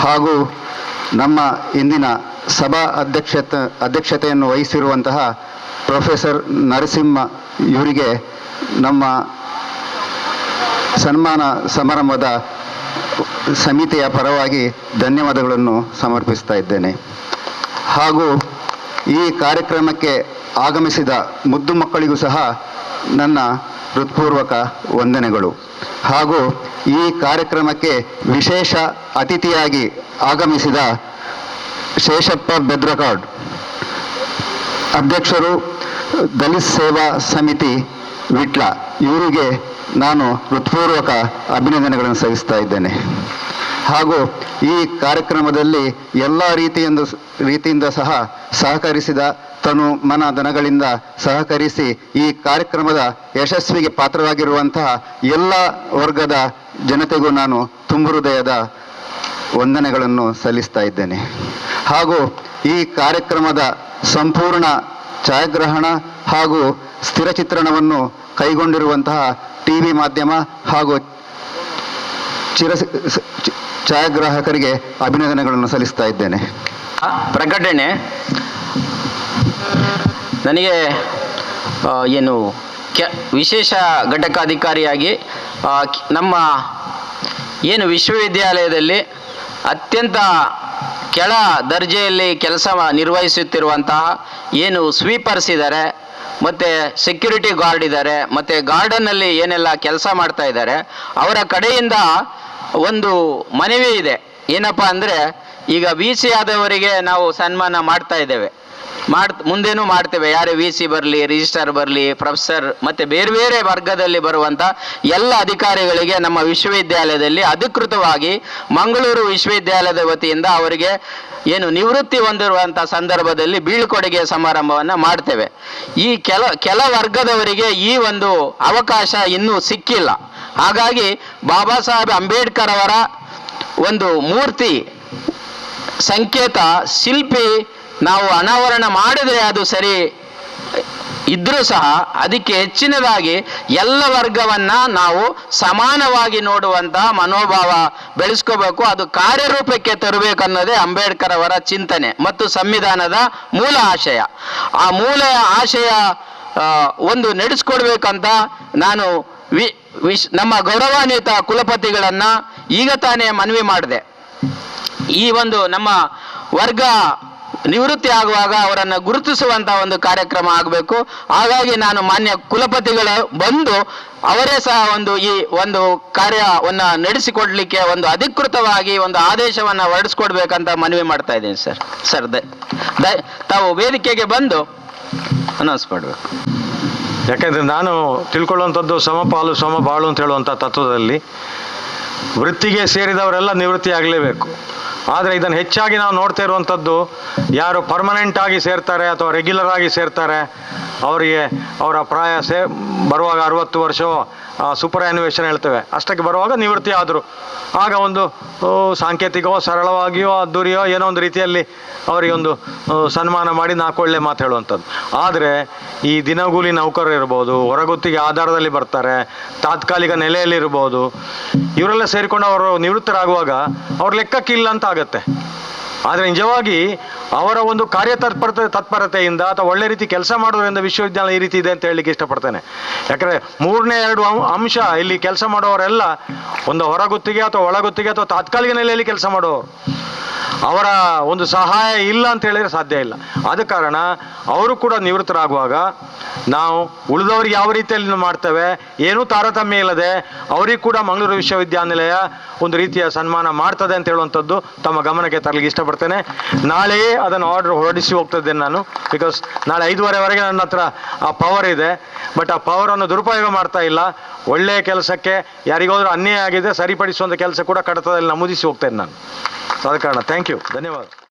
ಹಾಗೂ ನಮ್ಮ ಇಂದಿನ ಸಭಾ ಅಧ್ಯಕ್ಷತೆಯನ್ನು ವಹಿಸಿರುವಂತಹ ಪ್ರೊಫೆಸರ್ ನರಸಿಂಹ ಇವರಿಗೆ ನಮ್ಮ ಸನ್ಮಾನ ಸಮಾರಂಭದ ಸಮಿತಿಯ ಪರವಾಗಿ ಧನ್ಯವಾದಗಳನ್ನು ಸಮರ್ಪಿಸ್ತಾ ಇದ್ದೇನೆ. ಹಾಗೂ ಈ ಕಾರ್ಯಕ್ರಮಕ್ಕೆ ಆಗಮಿಸಿದ ಮುದ್ದು ಮಕ್ಕಳಿಗೂ ಸಹ ನನ್ನ ಹೃತ್ಪೂರ್ವಕ ವಂದನೆಗಳು. ಹಾಗೂ ಈ ಕಾರ್ಯಕ್ರಮಕ್ಕೆ ವಿಶೇಷ ಅತಿಥಿಯಾಗಿ ಆಗಮಿಸಿದ ಶೇಷಪ್ಪ ಬೆದ್ರಕಾಡ್, ಅಧ್ಯಕ್ಷರು ದಲಿತ ಸೇವಾ ಸಮಿತಿ ವಿಟ್ಲ, ಇವರಿಗೆ ನಾನು ಹೃತ್ಪೂರ್ವಕ ಅಭಿನಂದನೆಗಳನ್ನು ಸಲ್ಲಿಸ್ತಾ ಇದ್ದೇನೆ. ಹಾಗೂ ಈ ಕಾರ್ಯಕ್ರಮದಲ್ಲಿ ಎಲ್ಲ ರೀತಿಯಿಂದ ಸಹ ಸಹಕರಿಸಿದ ತನು ಮನ ಧನಗಳಿಂದ ಸಹಕರಿಸಿ ಈ ಕಾರ್ಯಕ್ರಮದ ಯಶಸ್ವಿಗೆ ಪಾತ್ರವಾಗಿರುವಂತಹ ಎಲ್ಲ ವರ್ಗದ ಜನತೆಗೂ ನಾನು ತುಂಬು ಹೃದಯದ ವಂದನೆಗಳನ್ನು ಸಲ್ಲಿಸ್ತಾ ಇದ್ದೇನೆ. ಹಾಗೂ ಈ ಕಾರ್ಯಕ್ರಮದ ಸಂಪೂರ್ಣ ಛಾಯಾಗ್ರಹಣ ಹಾಗೂ ಸ್ಥಿರ ಚಿತ್ರಣವನ್ನು ಕೈಗೊಂಡಿರುವಂತಹ ಟಿವಿ ಮಾಧ್ಯಮ ಹಾಗೂ ಛಾಯಾಗ್ರಾಹಕರಿಗೆ ಅಭಿನಂದನೆಗಳನ್ನು ಸಲ್ಲಿಸ್ತಾ ಇದ್ದೇನೆ. ಪ್ರಕಟಣೆ, ನನಗೆ ಏನು ವಿಶೇಷ ಘಟಕಾಧಿಕಾರಿಯಾಗಿ ನಮ್ಮ ಏನು ವಿಶ್ವವಿದ್ಯಾಲಯದಲ್ಲಿ ಅತ್ಯಂತ ಕೆಳ ದರ್ಜೆಯಲ್ಲಿ ಕೆಲಸ ನಿರ್ವಹಿಸುತ್ತಿರುವಂತಹ ಏನು ಸ್ವೀಪರ್ಸ್ ಇದ್ದಾರೆ, ಮತ್ತು ಸೆಕ್ಯೂರಿಟಿ ಗಾರ್ಡ್ ಇದ್ದಾರೆ, ಮತ್ತು ಗಾರ್ಡನ್ನಲ್ಲಿ ಏನೆಲ್ಲ ಕೆಲಸ ಮಾಡ್ತಾ ಇದ್ದಾರೆ, ಅವರ ಕಡೆಯಿಂದ ಒಂದು ಮನವಿ ಇದೆ. ಏನಪ್ಪ ಅಂದರೆ, ಈಗ VC ಆದವರಿಗೆ ನಾವು ಸನ್ಮಾನ ಮಾಡ್ತಾ ಇದ್ದೇವೆ, ಮುಂದೇನೂ ಮಾಡ್ತೇವೆ. ಯಾರೇ VC ಬರಲಿ, ರಿಜಿಸ್ಟ್ರಾರ್ ಬರಲಿ, ಪ್ರೊಫೆಸರ್ ಮತ್ತು ಬೇರೆ ಬೇರೆ ವರ್ಗದಲ್ಲಿ ಬರುವಂಥ ಎಲ್ಲ ಅಧಿಕಾರಿಗಳಿಗೆ ನಮ್ಮ ವಿಶ್ವವಿದ್ಯಾಲಯದಲ್ಲಿ ಅಧಿಕೃತವಾಗಿ ಮಂಗಳೂರು ವಿಶ್ವವಿದ್ಯಾಲಯದ ವತಿಯಿಂದ ಅವರಿಗೆ ಏನು ನಿವೃತ್ತಿ ಹೊಂದಿರುವಂಥ ಸಂದರ್ಭದಲ್ಲಿ ಬೀಳ್ಕೊಡುಗೆ ಸಮಾರಂಭವನ್ನು ಮಾಡ್ತೇವೆ. ಈ ಕೆಲ ವರ್ಗದವರಿಗೆ ಈ ಒಂದು ಅವಕಾಶ ಇನ್ನೂ ಸಿಕ್ಕಿಲ್ಲ. ಹಾಗಾಗಿ ಬಾಬಾ ಸಾಹೇಬ್ ಅಂಬೇಡ್ಕರ್ ಅವರ ಒಂದು ಮೂರ್ತಿ ಸಂಕೇತ ಶಿಲ್ಪಿ ನಾವು ಅನಾವರಣ ಮಾಡಿದರೆ ಅದು ಸರಿ ಇದ್ರೂ ಸಹ ಅದಕ್ಕೆ ಹೆಚ್ಚಿನದಾಗಿ ಎಲ್ಲ ವರ್ಗವನ್ನು ನಾವು ಸಮಾನವಾಗಿ ನೋಡುವಂತಹ ಮನೋಭಾವ ಬೆಳೆಸ್ಕೋಬೇಕು. ಅದು ಕಾರ್ಯರೂಪಕ್ಕೆ ತರಬೇಕನ್ನೋದೇ ಅಂಬೇಡ್ಕರ್ ಅವರ ಚಿಂತನೆ ಮತ್ತು ಸಂವಿಧಾನದ ಮೂಲ ಆಶಯ. ಆ ಮೂಲ ಆಶಯ ಒಂದು ನಡೆಸ್ಕೊಡ್ಬೇಕಂತ ನಾನು ನಮ್ಮ ಗೌರವಾನ್ವಿತ ಕುಲಪತಿಗಳನ್ನು ಈಗ ತಾನೇ ಮನವಿ ಮಾಡಿದೆ. ಈ ಒಂದು ನಮ್ಮ ವರ್ಗ ನಿವೃತ್ತಿ ಆಗುವಾಗ ಅವರನ್ನು ಗುರುತಿಸುವಂಥ ಒಂದು ಕಾರ್ಯಕ್ರಮ ಆಗಬೇಕು. ಹಾಗಾಗಿ ನಾನು ಮಾನ್ಯ ಕುಲಪತಿಗಳು ಬಂದು ಅವರೇ ಸಹ ಈ ಒಂದು ಕಾರ್ಯವನ್ನು ನಡೆಸಿಕೊಡ್ಲಿಕ್ಕೆ ಒಂದು ಅಧಿಕೃತವಾಗಿ ಒಂದು ಆದೇಶವನ್ನು ಹೊರಡಿಸ್ಕೊಡ್ಬೇಕಂತ ಮನವಿ ಮಾಡ್ತಾ ಇದ್ದೀನಿ ಸರ್. ತಾವು ವೇದಿಕೆಗೆ ಬಂದು ಅನೌನ್ಸ್ ಮಾಡಬೇಕು. ಯಾಕೆಂದರೆ ನಾನು ತಿಳ್ಕೊಳ್ಳುವಂಥದ್ದು ಸಮಪಾಲು ಸಮಬಾಳು ಅಂತ ಹೇಳುವಂಥ ತತ್ವದಲ್ಲಿ ವೃತ್ತಿಗೆ ಸೇರಿದವರೆಲ್ಲ ನಿವೃತ್ತಿ ಆಗಲೇಬೇಕು. ಆದರೆ ಇದನ್ನು ಹೆಚ್ಚಾಗಿ ನಾವು ನೋಡ್ತಾ ಇರುವಂಥದ್ದು, ಯಾರು ಪರ್ಮನೆಂಟ್ ಆಗಿ ಸೇರ್ತಾರೆ ಅಥವಾ ರೆಗ್ಯುಲರ್ ಆಗಿ ಸೇರ್ತಾರೆ, ಅವರಿಗೆ ಅವರ ಪ್ರಾಯ ಬರುವಾಗ 60 ವರ್ಷ ಸೂಪರ್ ಆ್ಯನಿವೇಷನ್ ಹೇಳ್ತೇವೆ, ಅಷ್ಟಕ್ಕೆ ಬರುವಾಗ ನಿವೃತ್ತಿ ಆದರು. ಆಗ ಒಂದು ಸಾಂಕೇತಿಕವೋ ಸರಳವಾಗಿಯೋ ಅದ್ದೂರಿಯೋ ಏನೋ ಒಂದು ರೀತಿಯಲ್ಲಿ ಅವರಿಗೊಂದು ಸನ್ಮಾನ ಮಾಡಿ 4 ಒಳ್ಳೆ ಮಾತು ಹೇಳುವಂಥದ್ದು. ಆದರೆ ಈ ದಿನಗೂಲಿ ನೌಕರರು ಇರ್ಬೋದು, ಹೊರಗುತ್ತಿಗೆ ಆಧಾರದಲ್ಲಿ ಬರ್ತಾರೆ, ತಾತ್ಕಾಲಿಕ ನೆಲೆಯಲ್ಲಿರ್ಬೋದು, ಇವರೆಲ್ಲ ಸೇರಿಕೊಂಡು ಅವರು ನಿವೃತ್ತರಾಗುವಾಗ ಅವ್ರ ಲೆಕ್ಕಕ್ಕಿಲ್ಲ ಅಂತ ಆಗುತ್ತೆ. ಆದರೆ ನಿಜವಾಗಿ ಅವರ ಒಂದು ತತ್ಪರತೆಯಿಂದ ಅಥವಾ ಒಳ್ಳೆ ರೀತಿ ಕೆಲಸ ಮಾಡೋದ್ರಿಂದ ವಿಶ್ವವಿದ್ಯಾಲಯ ಈ ರೀತಿ ಇದೆ ಅಂತ ಹೇಳಲಿಕ್ಕೆ ಇಷ್ಟಪಡ್ತೇನೆ. ಯಾಕಂದರೆ 2 ಅಂಶ ಇಲ್ಲಿ ಕೆಲಸ ಮಾಡೋರೆಲ್ಲ ಒಂದು ಹೊರಗುತ್ತಿಗೆ ಅಥವಾ ಒಳಗುತ್ತಿಗೆ ಅಥವಾ ತಾತ್ಕಾಲಿಕ ನೆಲೆಯಲ್ಲಿ ಕೆಲಸ ಮಾಡೋರು. ಅವರ ಒಂದು ಸಹಾಯ ಇಲ್ಲ ಅಂತ ಹೇಳಿದರೆ ಸಾಧ್ಯ ಇಲ್ಲ. ಆದ ಕಾರಣ ಅವರು ಕೂಡ ನಿವೃತ್ತರಾಗುವಾಗ ನಾವು ಉಳಿದವ್ರಿಗೆ ಯಾವ ರೀತಿಯಲ್ಲಿ ಮಾಡ್ತೇವೆ, ಏನೂ ತಾರತಮ್ಯ ಇಲ್ಲದೆ ಅವರಿಗೆ ಕೂಡ ಮಂಗಳೂರು ವಿಶ್ವವಿದ್ಯಾನಿಲಯ ಒಂದು ರೀತಿಯ ಸನ್ಮಾನ ಮಾಡ್ತದೆ ಅಂತ ಹೇಳುವಂಥದ್ದು ತಮ್ಮ ಗಮನಕ್ಕೆ ತರಲಿಕ್ಕೆ ಇಷ್ಟಪಡ್ತೇನೆ. ನಾಳೆಯೇ ಅದನ್ನು ಆರ್ಡರ್ ಹೊರಡಿಸಿ ಹೋಗ್ತಿದ್ದೇನೆ ನಾನು. ಬಿಕಾಸ್ ನಾಳೆ 5:30ವರೆಗೆ ನನ್ನ ಹತ್ರ ಆ ಪವರ್ ಇದೆ. ಬಟ್ ಆ ಪವರನ್ನು ದುರುಪಯೋಗ ಮಾಡ್ತಾ ಇಲ್ಲ. ಒಳ್ಳೆಯ ಕೆಲಸಕ್ಕೆ ಯಾರಿಗಾದ್ರೂ ಅನ್ಯಾಯ ಆಗಿದೆ ಸರಿಪಡಿಸುವಂಥ ಕೆಲಸ ಕೂಡ ಕಡತದಲ್ಲಿ ನಮೂದಿಸಿ ಹೋಗ್ತೇನೆ ನಾನು. ಆದ ಕಾರಣ ಥ್ಯಾಂಕ್ ಯು, ಧನ್ಯವಾದ.